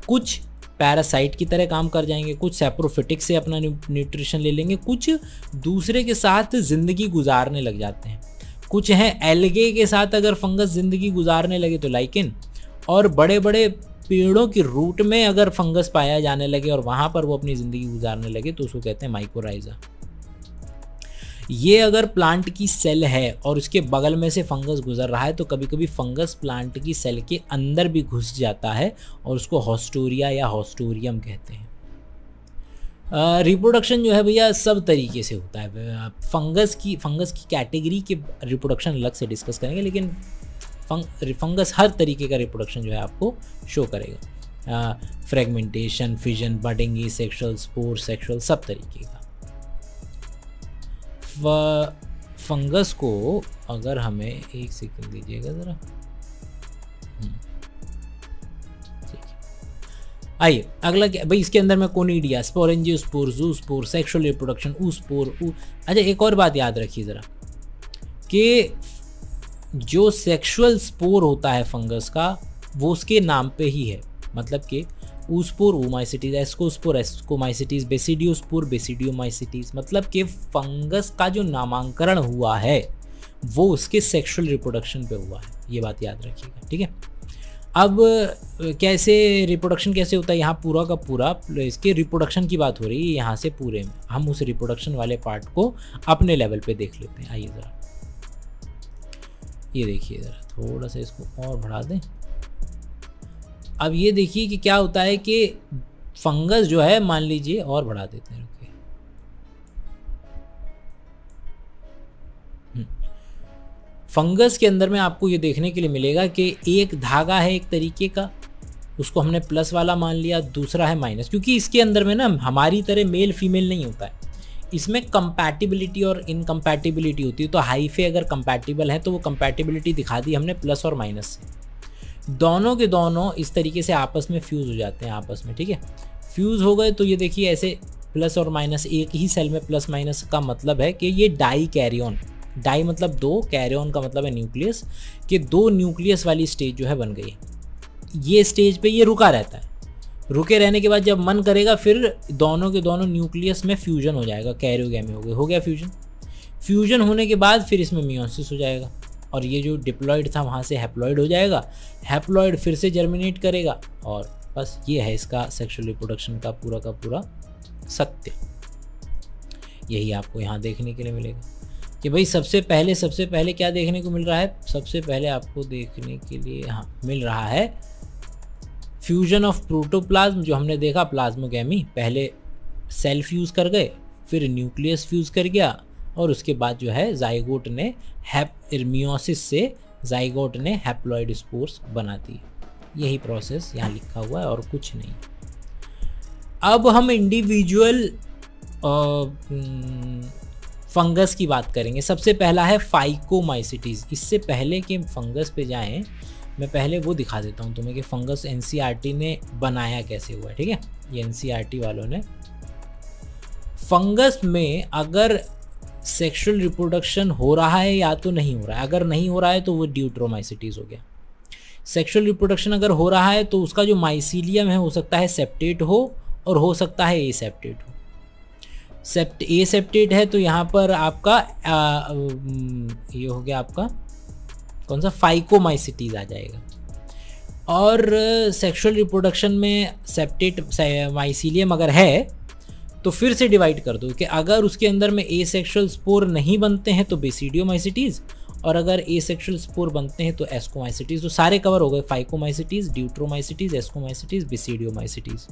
कुछ पैरासाइट की तरह काम कर जाएंगे, कुछ सैप्रोफिटिक से अपना न्यूट्रिशन ले लेंगे, कुछ दूसरे के साथ ज़िंदगी गुजारने लग जाते हैं। कुछ हैं एल्गे के साथ अगर फंगस ज़िंदगी गुजारने लगे तो लाइकेन, और बड़े बड़े पेड़ों की रूट में अगर फंगस पाया जाने लगे और वहाँ पर वो अपनी ज़िंदगी गुजारने लगे तो उसको कहते हैं माइकोराइजा। ये अगर प्लांट की सेल है और उसके बगल में से फंगस गुजर रहा है तो कभी कभी फंगस प्लांट की सेल के अंदर भी घुस जाता है और उसको हॉस्टोरिया या हॉस्टोरियम कहते हैं। रिप्रोडक्शन जो है भैया सब तरीके से होता है। फंगस की कैटेगरी के रिप्रोडक्शन अलग से डिस्कस करेंगे, लेकिन फंगस हर तरीके का रिप्रोडक्शन जो है आपको शो करेगा। Fragmentation, fission, budding, sexual, spore, sexual, सब तरीके का। फंगस को अगर हमें एक सेकंड दीजिएगा ज़रा, ठीक है। आइए अगला क्या भाई, इसके अंदर में कोनिडिया, स्पोरेंजियोस्पोर, ज़ूस्पोर, सेक्सुअल रिप्रोडक्शन, ऊस्पोर। अच्छा, एक और बात याद रखिए ज़रा कि जो सेक्सुअल स्पोर होता है फंगस का वो उसके नाम पे ही है। मतलब कि ऊस्पोर oomycetes, ascospore ascomycetes, basidiospore basidiomycetes. मतलब कि फंगस का जो नामांकरण हुआ है वो उसके सेक्सुअल रिप्रोडक्शन पे हुआ है। ये बात याद रखिएगा, ठीक है। अब कैसे रिप्रोडक्शन कैसे होता है, यहाँ पूरा का पूरा इसके रिप्रोडक्शन की बात हो रही है यहाँ से पूरे में। हम उस रिप्रोडक्शन वाले पार्ट को अपने लेवल पे देख लेते हैं। आइए ज़रा ये देखिए, ज़रा थोड़ा सा इसको और बढ़ा दें। अब ये देखिए कि क्या होता है कि फंगस जो है, मान लीजिए और बढ़ा देते हैं, रुकिए। फंगस के अंदर में आपको ये देखने के लिए मिलेगा कि एक धागा है एक तरीके का, उसको हमने प्लस वाला मान लिया, दूसरा है माइनस। क्योंकि इसके अंदर में ना हमारी तरह मेल फीमेल नहीं होता है, इसमें कंपैटिबिलिटी और इनकम्पैटिबिलिटी होती है। तो हाइफे अगर कंपैटिबल है तो वो कंपैटिबिलिटी दिखा दी हमने प्लस और माइनस से। दोनों के दोनों इस तरीके से आपस में फ्यूज़ हो जाते हैं आपस में, ठीक है। फ्यूज़ हो गए तो ये देखिए ऐसे प्लस और माइनस एक ही सेल में प्लस माइनस का मतलब है कि ये डाई कैरियन, डाई मतलब दो, कैरियन का मतलब है न्यूक्लियस, कि दो न्यूक्लियस वाली स्टेज जो है बन गई। ये स्टेज पे ये रुका रहता है। रुके रहने के बाद जब मन करेगा फिर दोनों के दोनों न्यूक्लियस में फ्यूजन हो जाएगा, कैरियोगैमी हो गया फ्यूजन। फ्यूजन होने के बाद फिर इसमें मियोसिस हो जाएगा और ये जो डिप्लॉइड था वहाँ से हैप्लॉइड हो जाएगा। हैप्लॉइड फिर से जर्मिनेट करेगा और बस ये है इसका सेक्सुअल रिप्रोडक्शन का पूरा सत्य। यही आपको यहाँ देखने के लिए मिलेगा कि भाई सबसे पहले क्या देखने को मिल रहा है। सबसे पहले आपको देखने के लिए मिल रहा है फ्यूजन ऑफ प्रोटोप्लाज्म, जो हमने देखा प्लाज्मोगैमी। पहले सेल फ्यूज़ कर गए, फिर न्यूक्लियस फ्यूज़ कर गया और उसके बाद जो है जाइगोट ने मियोसिस से जाइगोट ने हैप्लॉइड स्पोर्स बना दिए। यही प्रोसेस यहाँ लिखा हुआ है और कुछ नहीं। अब हम इंडिविजुअल फंगस की बात करेंगे। सबसे पहला है फाइकोमाइसिटीज। इससे पहले कि फंगस पे जाएं, मैं पहले वो दिखा देता हूँ तुम्हें कि फंगस एनसीईआरटी ने बनाया कैसे हुआ है। ठीक है, ये एनसीईआरटी वालों ने फंगस में अगर सेक्सुअल रिप्रोडक्शन हो रहा है या तो नहीं हो रहा है, अगर नहीं हो रहा है तो वो ड्यूट्रोमाइसिटीज हो गया। सेक्सुअल रिप्रोडक्शन अगर हो रहा है तो उसका जो माइसीलियम है हो सकता है सेप्टेट हो और हो सकता है एसेप्टेट हो। एसेप्टेट है तो यहाँ पर आपका ये हो गया आपका कौन सा, फाइकोमाइसिटीज आ जाएगा। और सेक्सुअल रिप्रोडक्शन में सेप्टेट माइसीलियम अगर है तो फिर से डिवाइड कर दो कि अगर उसके अंदर में एसेक्सुअल स्पोर नहीं बनते हैं तो बेसिडियोमाइसिटीज, और अगर एसेक्सुअल स्पोर बनते हैं तो एस्कोमाइसिटीज। तो सारे कवर हो गए, फाइकोमाइसिटीज, ड्यूट्रोमाइसिटीज, एस्कोमाइसिटीज, बेसिडियोमाइसिटीज।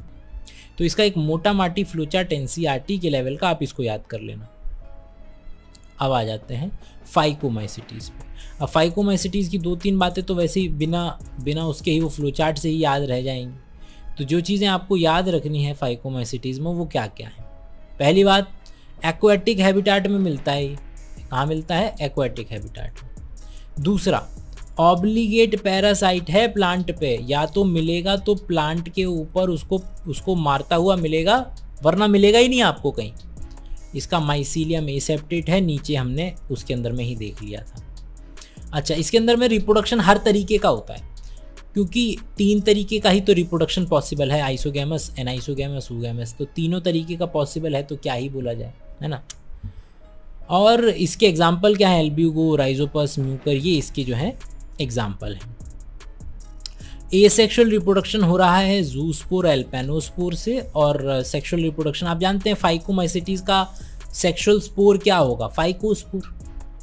तो इसका एक मोटा माटी फ्लोचार्ट एनसीईआरटी के लेवल का आप इसको याद कर लेना। अब आ जाते हैं फाइकोमाइसिटीज पे। अब फाइकोमाइसिटीज की 2-3 बातें तो वैसे ही बिना उसके ही वो फ्लोचार्ट से ही याद रह जाएंगी। तो जो चीज़ें आपको याद रखनी है फाइकोमाइसिटीज में वो क्या क्या है। पहली बात, एक्वाटिक हैबिटाट में मिलता है। कहाँ मिलता है? एक्वाटिक हैबिटाट में। दूसरा, ऑब्लिगेट पैरासाइट है प्लांट पे, या तो मिलेगा तो प्लांट के ऊपर उसको मारता हुआ मिलेगा, वरना मिलेगा ही नहीं आपको कहीं। इसका माइसीलियम एसेप्टेट है, नीचे हमने उसके अंदर में ही देख लिया था। अच्छा, इसके अंदर में रिप्रोडक्शन हर तरीके का होता है, क्योंकि 3 तरीके का ही तो रिप्रोडक्शन पॉसिबल है, आइसोगैमस, एनाइसोगैमस, ऊगैमस। तो तीनों तरीके का पॉसिबल है, तो क्या ही बोला जाए, है ना। और इसके एग्जाम्पल क्या है? एल्ब्यूगो, राइजोपस, म्यूकर, ये इसके जो है एग्जाम्पल है। एसेक्सुअल रिप्रोडक्शन हो रहा है जूस्पोर, एल्पेनोस्पोर से। और सेक्सुअल रिप्रोडक्शन आप जानते हैं फाइकोमाइसिटीज का सेक्सुअल स्पोर क्या होगा? फाइकोस्पोर।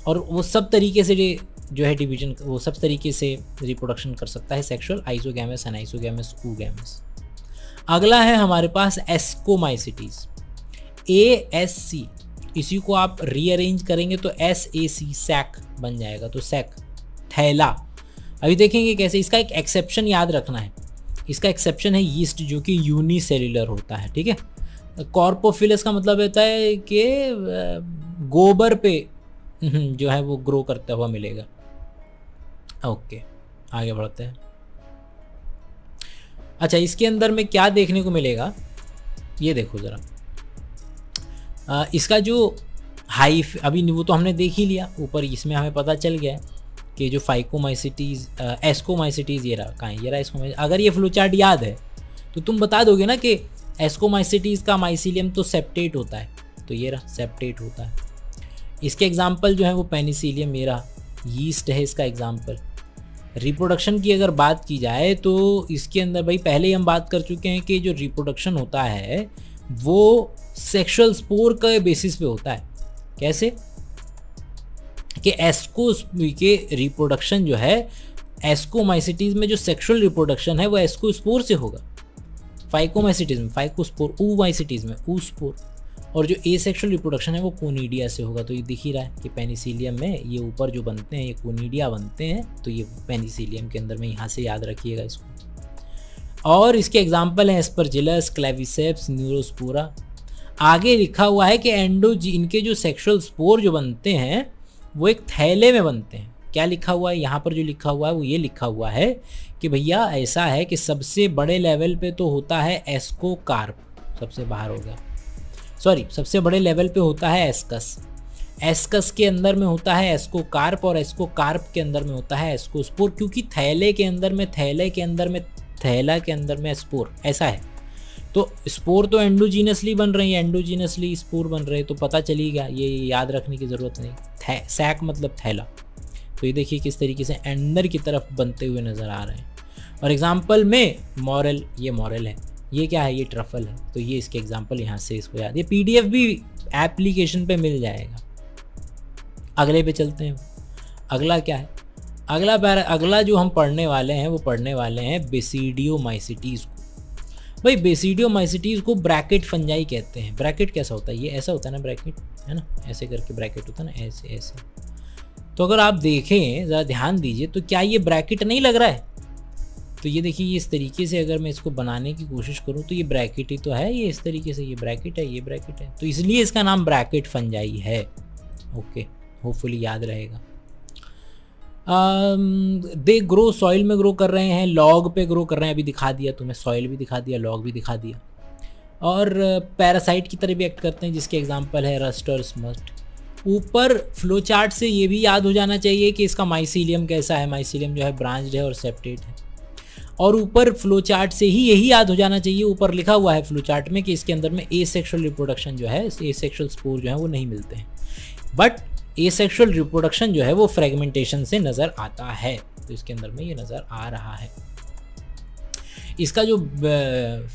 और वो सब तरीके से जो है डिवीजन, वो सब तरीके से रिप्रोडक्शन कर सकता है सेक्सुअल, आइसोगैमस, एनाइसोगैमस, ऊगैमस। अगला है हमारे पास एस्कोमाइसिटीज, ASC। इसी को आप रीअरेंज करेंगे तो SAC, सैक बन जाएगा। तो सैक, थैला। अभी देखेंगे कैसे। इसका एक एक्सेप्शन याद रखना है। इसका एक्सेप्शन है यीस्ट, जो कि यूनिसेल्युलर होता है। ठीक है, कॉर्पोफिलस का मतलब होता है कि गोबर पे जो है वो ग्रो करता हुआ मिलेगा। ओके, आगे बढ़ते हैं। अच्छा, इसके अंदर में क्या देखने को मिलेगा, ये देखो जरा। इसका जो हाई, अभी वो तो हमने देख ही लिया ऊपर, इसमें हमें पता चल गया कि जो फाइकोमाइसिटीज, एस्कोमाइसिटीज, ये रहा, कहाँ है? ये रहा एस्कोमाइसिटीज। अगर ये फ्लोचार्ट याद है तो तुम बता दोगे ना कि एस्कोमाइसिटीज का माइसीलियम तो सेप्टेट होता है, तो ये रहा सेप्टेट होता है। इसके एग्जाम्पल जो है वो पेनिसिलियम, मेरा यीस्ट है इसका एग्जाम्पल। रिप्रोडक्शन की अगर बात की जाए तो इसके अंदर भाई पहले ही हम बात कर चुके हैं कि जो रिप्रोडक्शन होता है वो सेक्सुअल स्पोर के बेसिस पे होता है। कैसे? कि एस्को के रिप्रोडक्शन जो है, एस्कोमाइसिटीज में जो सेक्सुअल रिप्रोडक्शन है वो एस्को स्पोर से होगा। फाइकोमाइसिटीज में फाइकोस्पोर, ऊमाइसिटीज में ऊस्पोर, और जो एसेक्सुअल रिप्रोडक्शन है वो कोनिडिया से होगा। तो ये दिख ही रहा है कि पेनिसिलियम में ये ऊपर जो बनते हैं ये कोनिडिया बनते हैं, तो ये पेनिसिलियम के अंदर में, यहाँ से याद रखिएगा इसको। और इसके एग्जाम्पल हैं एस्परजिलस, क्लेविसेप्स, न्यूरोस्पोरा। आगे लिखा हुआ है कि इनके जो सेक्सुअल स्पोर जो बनते हैं वो एक थैले में बनते हैं। क्या लिखा हुआ है यहाँ पर? जो लिखा हुआ है वो ये लिखा हुआ है कि भैया ऐसा है कि सबसे बड़े लेवल पे तो होता है एस्कोकार्प, सबसे बाहर हो गया, सॉरी, सबसे बड़े लेवल पे होता है एस्कस। एस्कस के अंदर में होता है एस्कोकार्प, और एस्कोकार्प के अंदर में होता है एस्कोस्पोर, क्योंकि थैले के अंदर में थैला के अंदर में स्पोर, ऐसा है। तो स्पोर तो एंडोजीनसली बन रही है, एंडोजीनसली स्पोर बन रहे, तो पता चली गया, ये याद रखने की ज़रूरत नहीं। सैक मतलब थैला। तो ये देखिए किस तरीके से अंदर की तरफ बनते हुए नज़र आ रहे हैं। और एग्जाम्पल में मॉरल, ये मॉरल है, ये क्या है? ये ट्रफल है। तो ये इसके एग्जाम्पल यहाँ से इसको याद, ये PDF भी एप्लीकेशन पे मिल जाएगा। अगले पे चलते हैं। अगला क्या है? अगला जो हम पढ़ने वाले हैं वो पढ़ने वाले हैं बेसिडियोमाइसिटीज़ को। भाई बेसिडियोमाइसिटीज़ को ब्रैकेट फंजाई कहते हैं। ब्रैकेट कैसा होता है? ये ऐसा होता है ना ब्रैकेट, है ना, ऐसे करके ब्रैकेट होता है ना, ऐसे ऐसे। तो अगर आप देखें, ज़रा ध्यान दीजिए, तो क्या ये ब्रैकेट नहीं लग रहा है? तो ये देखिए, इस तरीके से अगर मैं इसको बनाने की कोशिश करूँ तो ये ब्रैकेट ही तो है, ये इस तरीके से ये ब्रैकेट है, ये ब्रैकेट है, तो इसलिए इसका नाम ब्रैकेट फंजाई है। ओके, होपफुली याद रहेगा। दे ग्रो, सॉइल में ग्रो कर रहे हैं, लॉग पे ग्रो कर रहे हैं, अभी दिखा दिया तुम्हें, सॉइल भी दिखा दिया, लॉग भी दिखा दिया। और पैरासाइट की तरह भी एक्ट करते हैं, जिसके एग्जांपल है रस्ट और स्मस्ट। ऊपर फ्लो चार्ट से ये भी याद हो जाना चाहिए कि इसका माइसीलियम कैसा है। माइसीलियम जो है ब्रांच्ड है और सेप्टेट है। और ऊपर फ्लो चार्ट से ही यही याद हो जाना चाहिए, ऊपर लिखा हुआ है फ्लो चार्ट में कि इसके अंदर में एसेक्सुअल रिप्रोडक्शन जो है, एसेक्सुअल स्पोर जो है वो नहीं मिलते हैं, बट एसेक्सुअल रिप्रोडक्शन जो है वो फ्रेगमेंटेशन से नज़र आता है। तो इसके अंदर में ये नज़र आ रहा है। इसका जो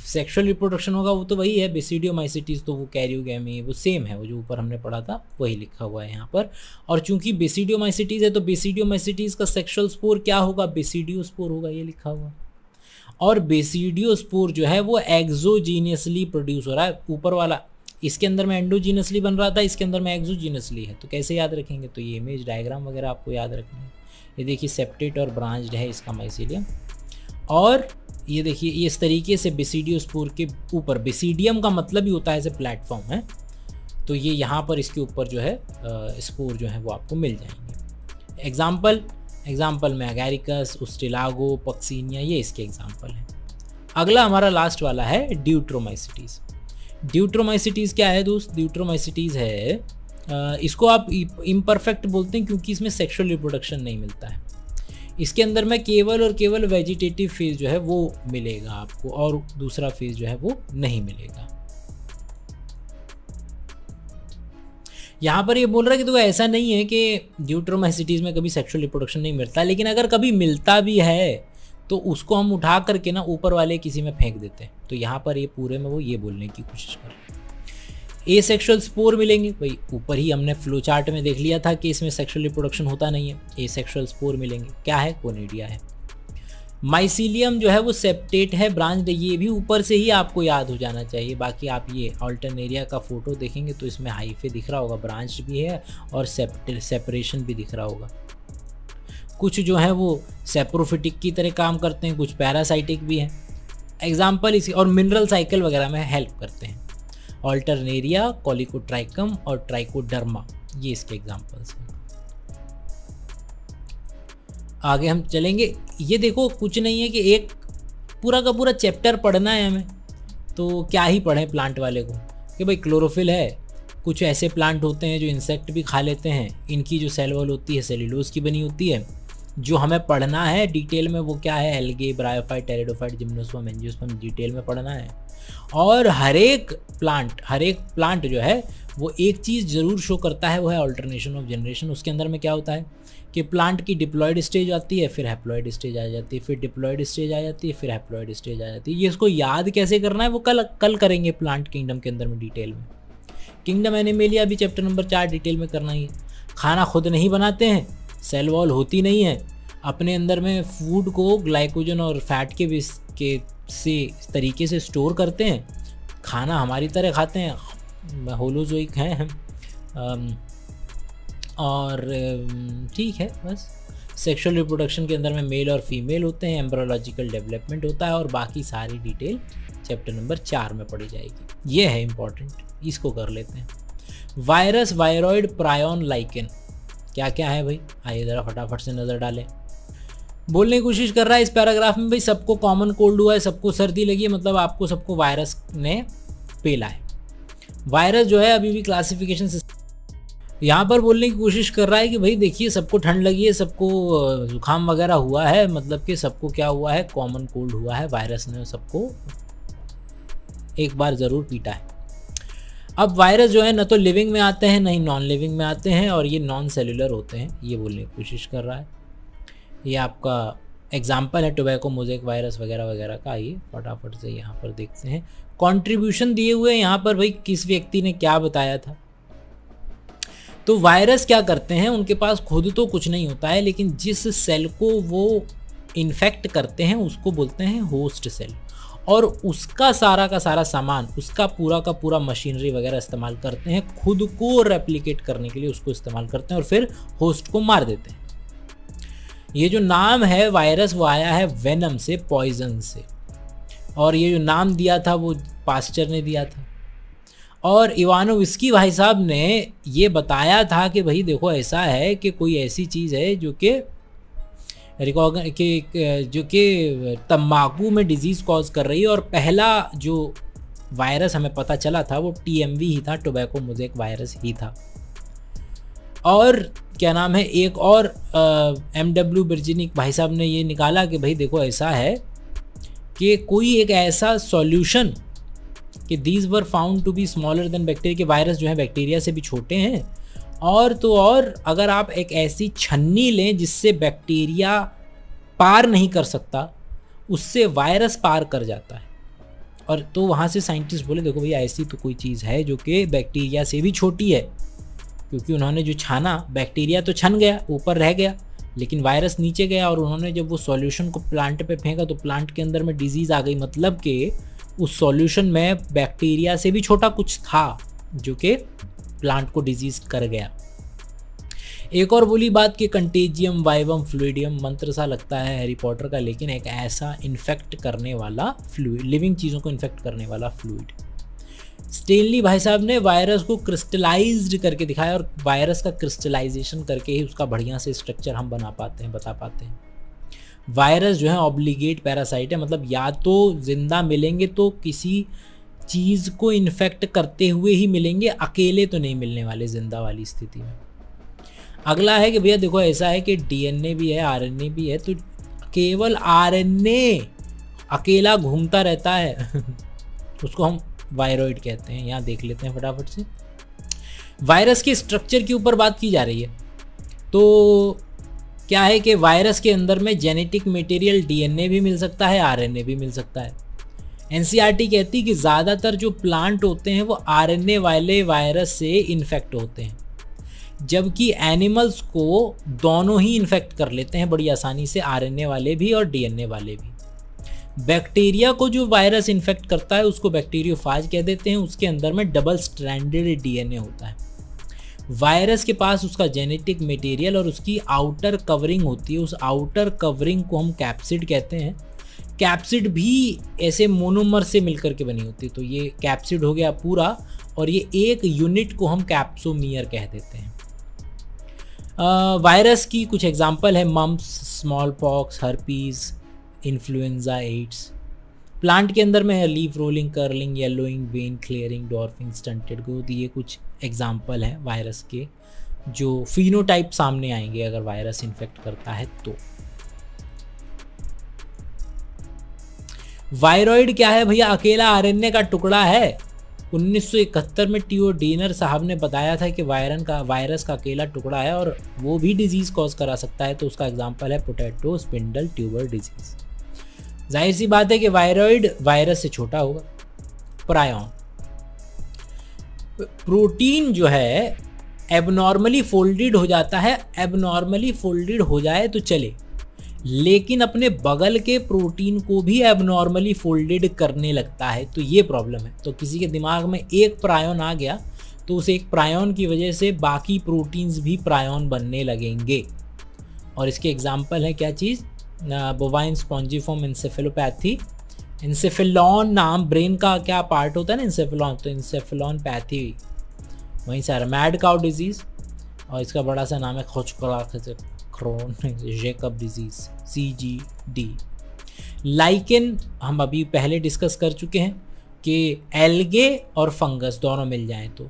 सेक्सुअल रिप्रोडक्शन होगा वो तो वही है, बेसिडियोमाइसिटीज, तो वो कैरियोगैमी वो सेम है, वो जो ऊपर हमने पढ़ा था वही लिखा हुआ है यहाँ पर। और चूंकि बेसिडियोमाइसिटीज है तो बेसिडियोमाइसिटीज का सेक्सुअल स्पोर क्या होगा? बेसिडियोस्पोर होगा, ये लिखा हुआ। और बेसिडियोस्पोर जो है वो एक्सोजीनियसली प्रोड्यूस हो रहा है, ऊपर वाला इसके अंदर में एंडोजीनसली बन रहा था, इसके अंदर में एक्सोजीनसली है। तो कैसे याद रखेंगे? तो ये इमेज डायग्राम वगैरह आपको याद रखना है। ये देखिए सेप्टेट और ब्रांच्ड है इसका माइसीलियम, और ये देखिए इस तरीके से बेसिडियोस्पोर के ऊपर, बेसिडियम का मतलब ही होता है ऐसे प्लेटफॉर्म है, तो ये यहाँ पर इसके ऊपर जो है स्पोर जो है वो आपको मिल जाएंगे। एग्जाम्पल में अगैरिकस, उस्टिलागो, पक्सीनिया, ये इसके एग्जाम्पल हैं। अगला हमारा लास्ट वाला है ड्यूट्रोमाइसिटीज़। ड्यूट्रोमाइसिटीज़ क्या है दोस्त? ड्यूट्रोमाइसिटीज़ है, इसको आप इम्परफेक्ट बोलते हैं क्योंकि इसमें सेक्सुअल रिप्रोडक्शन नहीं मिलता है। इसके अंदर में केवल और केवल वेजिटेटिव फेज जो है वो मिलेगा आपको, और दूसरा फेज जो है वो नहीं मिलेगा। यहाँ पर ये बोल रहा है कि तो ऐसा नहीं है कि ड्यूट्रोमाइसिटीज़ में कभी सेक्सुअल रिप्रोडक्शन नहीं मिलता, लेकिन अगर कभी मिलता भी है तो उसको हम उठा करके ना ऊपर वाले किसी में फेंक देते हैं। तो यहाँ पर ये पूरे में वो ये बोलने की कोशिश कर रहे हैं एसेक्सुअल स्पोर मिलेंगे। भाई ऊपर ही हमने फ्लो चार्ट में देख लिया था कि इसमें सेक्सुअल रिप्रोडक्शन होता नहीं है, एसेक्सुअल स्पोर मिलेंगे। क्या है? कोनिडिया है। माइसीलियम जो है वो सेप्टेट है, ब्रांच्ड है, ये भी ऊपर से ही आपको याद हो जाना चाहिए। बाकी आप ये अल्टरनेरिया का फोटो देखेंगे तो इसमें हाइफे दिख रहा होगा, ब्रांच भी है और सेपरेशन भी दिख रहा होगा। कुछ जो है वो सेप्रोफिटिक की तरह काम करते हैं, कुछ पैरासाइटिक भी हैं। एग्जाम्पल इसी, और मिनरल साइकिल वगैरह में हेल्प करते हैं। अल्टरनेरिया, कॉलिकोट्राइकम और ट्राइकोडर्मा, ये इसके एग्जाम्पल्स हैं। आगे हम चलेंगे। ये देखो कुछ नहीं है कि एक पूरा का पूरा चैप्टर पढ़ना है हमें, तो क्या ही पढ़ें प्लांट वाले को कि भाई क्लोरोफिल है, कुछ ऐसे प्लांट होते हैं जो इंसेक्ट भी खा लेते हैं, इनकी जो सेल वॉल होती है सेल्यूलोज की बनी होती है। जो हमें पढ़ना है डिटेल में वो क्या है? Algae, bryophyte, pteridophyte, gymnosperm, angiosperm, detail में पढ़ना है। और हर एक प्लांट जो है वो एक चीज़ ज़रूर शो करता है, वो है अल्टरनेशन ऑफ जनरेशन। उसके अंदर में क्या होता है कि प्लांट की डिप्लॉयड स्टेज आती है, फिर हैप्लॉयड स्टेज आ जाती है, फिर डिप्लॉयड स्टेज आ जाती है, फिर हैप्लॉयड स्टेज आ जाती है। ये इसको याद कैसे करना है वो कल करेंगे प्लांट किंगडम के अंदर में डिटेल में। किंगडम एनिमेलिया भी चैप्टर नंबर 4 डिटेल में करना ही है। खाना खुद नहीं बनाते हैं, सेल वॉल होती नहीं है, अपने अंदर में फूड को ग्लाइकोजन और फैट के तरीके से स्टोर करते हैं। खाना हमारी तरह खाते हैं, होलोजोइक हैं हम। और ठीक है, बस सेक्सुअल रिप्रोडक्शन के अंदर में मेल और फीमेल होते हैं, एम्ब्रियोलॉजिकल डेवलपमेंट होता है, और बाकी सारी डिटेल चैप्टर नंबर 4 में पढ़ी जाएगी। ये है इंपॉर्टेंट, इसको कर लेते हैं। वायरस, वायरॉइड, प्रायोन, लाइकेन, क्या क्या है भाई? आइए ज़रा फटाफट से नज़र डालें। बोलने की कोशिश कर रहा है इस पैराग्राफ में, भाई सबको कॉमन कोल्ड हुआ है, सबको सर्दी लगी है, मतलब आपको सबको वायरस ने पेला है। वायरस जो है अभी भी क्लासिफिकेशन सिस्टम यहाँ पर बोलने की कोशिश कर रहा है कि भाई देखिए सबको ठंड लगी है, सबको जुकाम वगैरह हुआ है, मतलब कि सबको क्या हुआ है? कॉमन कोल्ड हुआ है, वायरस ने सबको एक बार ज़रूर पीटा है। अब वायरस जो है न तो लिविंग में आते हैं, न ही नॉन लिविंग में आते हैं, और ये नॉन सेलुलर होते हैं, ये बोलने की कोशिश कर रहा है। ये आपका एग्जाम्पल है टोबैको मोज़ेक वायरस वगैरह वगैरह का। आइए फटाफट से यहाँ पर देखते हैं। कंट्रीब्यूशन दिए हुए यहाँ पर भाई किस व्यक्ति ने क्या बताया था। तो वायरस क्या करते हैं, उनके पास खुद तो कुछ नहीं होता है, लेकिन जिस सेल को वो इन्फेक्ट करते हैं उसको बोलते हैं होस्ट सेल, और उसका सारा का सारा सामान, उसका पूरा का पूरा मशीनरी वगैरह इस्तेमाल करते हैं, खुद को रेप्लिकेट करने के लिए उसको इस्तेमाल करते हैं और फिर होस्ट को मार देते हैं। ये जो नाम है वायरस वो आया है वेनम से, पॉइजन से, और ये जो नाम दिया था वो पास्चर ने दिया था। और इवानोविस्की भाई साहब ने ये बताया था कि भाई देखो ऐसा है कि कोई ऐसी चीज़ है जो कि तंबाकू में डिजीज़ कॉज कर रही है, और पहला जो वायरस हमें पता चला था वो TMV ही था, टोबैको मोज़ेक वायरस ही था। और क्या नाम है, एक और MW बिर्जिनिक भाई साहब ने ये निकाला कि भाई देखो ऐसा है कि कोई एक ऐसा सॉल्यूशन कि these were found to be smaller than bacteria, के वायरस जो है बैक्टीरिया से भी छोटे हैं, और तो और अगर आप एक ऐसी छन्नी लें जिससे बैक्टीरिया पार नहीं कर सकता, उससे वायरस पार कर जाता है। और तो वहाँ से साइंटिस्ट बोले देखो भैया ऐसी तो कोई चीज़ है जो कि बैक्टीरिया से भी छोटी है, क्योंकि उन्होंने जो छाना, बैक्टीरिया तो छन गया, ऊपर रह गया, लेकिन वायरस नीचे गया, और उन्होंने जब वो सॉल्यूशन को प्लांट पे फेंका तो प्लांट के अंदर में डिजीज़ आ गई, मतलब कि उस सॉल्यूशन में बैक्टीरिया से भी छोटा कुछ था जो कि प्लांट को डिजीज़ कर गया। एक और बोली बात कि कंटेजियम वाइवम फ्लूइडियम, मंत्र सा लगता है हैरी पॉटर का, लेकिन एक ऐसा इन्फेक्ट करने वाला फ्लूइड, लिविंग चीज़ों को इन्फेक्ट करने वाला फ्लूइड। स्टेनली भाई साहब ने वायरस को क्रिस्टलाइज्ड करके दिखाया, और वायरस का क्रिस्टलाइजेशन करके ही उसका बढ़िया से स्ट्रक्चर हम बता पाते हैं। वायरस जो है ऑब्लिगेट पैरासाइट है, मतलब या तो जिंदा मिलेंगे तो किसी चीज़ को इन्फेक्ट करते हुए ही मिलेंगे, अकेले तो नहीं मिलने वाले जिंदा वाली स्थिति में। अगला है कि भैया देखो ऐसा है कि DNA भी है, RNA भी है, तो केवल RNA अकेला घूमता रहता है उसको हम वायरॉइड कहते हैं। यहाँ देख लेते हैं फटाफट से, वायरस के स्ट्रक्चर के ऊपर बात की जा रही है। तो क्या है कि वायरस के अंदर में जेनेटिक मटेरियल DNA भी मिल सकता है, RNA भी मिल सकता है। NCERT कहती है कि ज़्यादातर जो प्लांट होते हैं वो RNA वाले वायरस से इन्फेक्ट होते हैं, जबकि एनिमल्स को दोनों ही इन्फेक्ट कर लेते हैं बड़ी आसानी से, RNA वाले भी और DNA वाले भी। बैक्टीरिया को जो वायरस इन्फेक्ट करता है उसको बैक्टीरियोफाज कह देते हैं, उसके अंदर में डबल स्ट्रैंडेड DNA होता है। वायरस के पास उसका जेनेटिक मटेरियल और उसकी आउटर कवरिंग होती है, उस आउटर कवरिंग को हम कैप्सिड कहते हैं। कैप्सिड भी ऐसे मोनोमर से मिलकर के बनी होती है, तो ये कैप्सिड हो गया पूरा, और ये एक यूनिट को हम कैप्सोमियर कह देते हैं। वायरस की कुछ एग्जांपल है, mumps, small pox, herpes, influenza, AIDS. Plant के अंदर में है leaf rolling, curling, yellowing, vein clearing, dwarfing, stunted growth. ये कुछ एग्जांपल हैं वायरस के जो फिनोटाइप सामने आएंगे अगर वायरस इन्फेक्ट करता है तो। वायरॉइड क्या है भैया? अकेला RNA का टुकड़ा है। 1971 में टीओ डीनर साहब ने बताया था कि वायरस का अकेला टुकड़ा है और वो भी डिजीज़ कॉज करा सकता है, तो उसका एग्जांपल है पोटैटो स्पिंडल ट्यूबर डिजीज़। जाहिर सी बात है कि वायरॉइड वायरस से छोटा होगा। प्रायॉन प्रोटीन जो है एबनॉर्मली फोल्डेड हो जाता है, एबनॉर्मली फोल्डेड हो जाए तो चले, लेकिन अपने बगल के प्रोटीन को भी एबनॉर्मली फोल्डेड करने लगता है, तो ये प्रॉब्लम है। तो किसी के दिमाग में एक प्रायॉन आ गया तो उस एक प्रायॉन की वजह से बाकी प्रोटीन्स भी प्रायॉन बनने लगेंगे। और इसके एग्जाम्पल है क्या चीज़? Bovine spongiform encephalopathy. इंसेफेलॉन नाम ब्रेन का क्या पार्ट होता है ना, इंसेफेलॉन, तो इंसेफेलॉनपैथी वहीं से मैड काउ डिजीज़, और इसका बड़ा सा नाम है क्रोन जेकब डिजीज़, CGD। लाइकेन हम अभी पहले डिस्कस कर चुके हैं कि एल्गे और फंगस दोनों मिल जाएं तो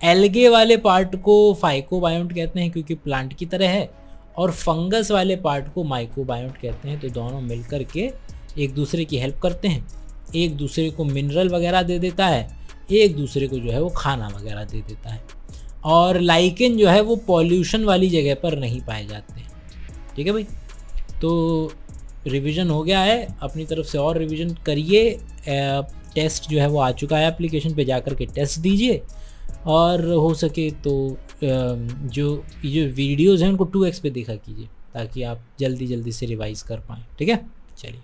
एल्गे वाले पार्ट को फाइकोबायोन्ट कहते हैं क्योंकि प्लांट की तरह है, और फंगस वाले पार्ट को माइकोबायोन्ट कहते हैं। तो दोनों मिलकर के एक दूसरे की हेल्प करते हैं, एक दूसरे को मिनरल वगैरह दे देता है, एक दूसरे को जो है वो खाना वगैरह दे देता है। और लाइकेन जो है वो पॉल्यूशन वाली जगह पर नहीं पाए जाते हैं। ठीक है भाई, तो रिवीजन हो गया है, अपनी तरफ से और रिवीजन करिए। टेस्ट जो है वो आ चुका है, एप्लीकेशन पे जाकर के टेस्ट दीजिए, और हो सके तो जो वीडियोज़ हैं उनको 2x पे देखा कीजिए ताकि आप जल्दी से रिवाइज़ कर पाएँ। ठीक है, चलिए।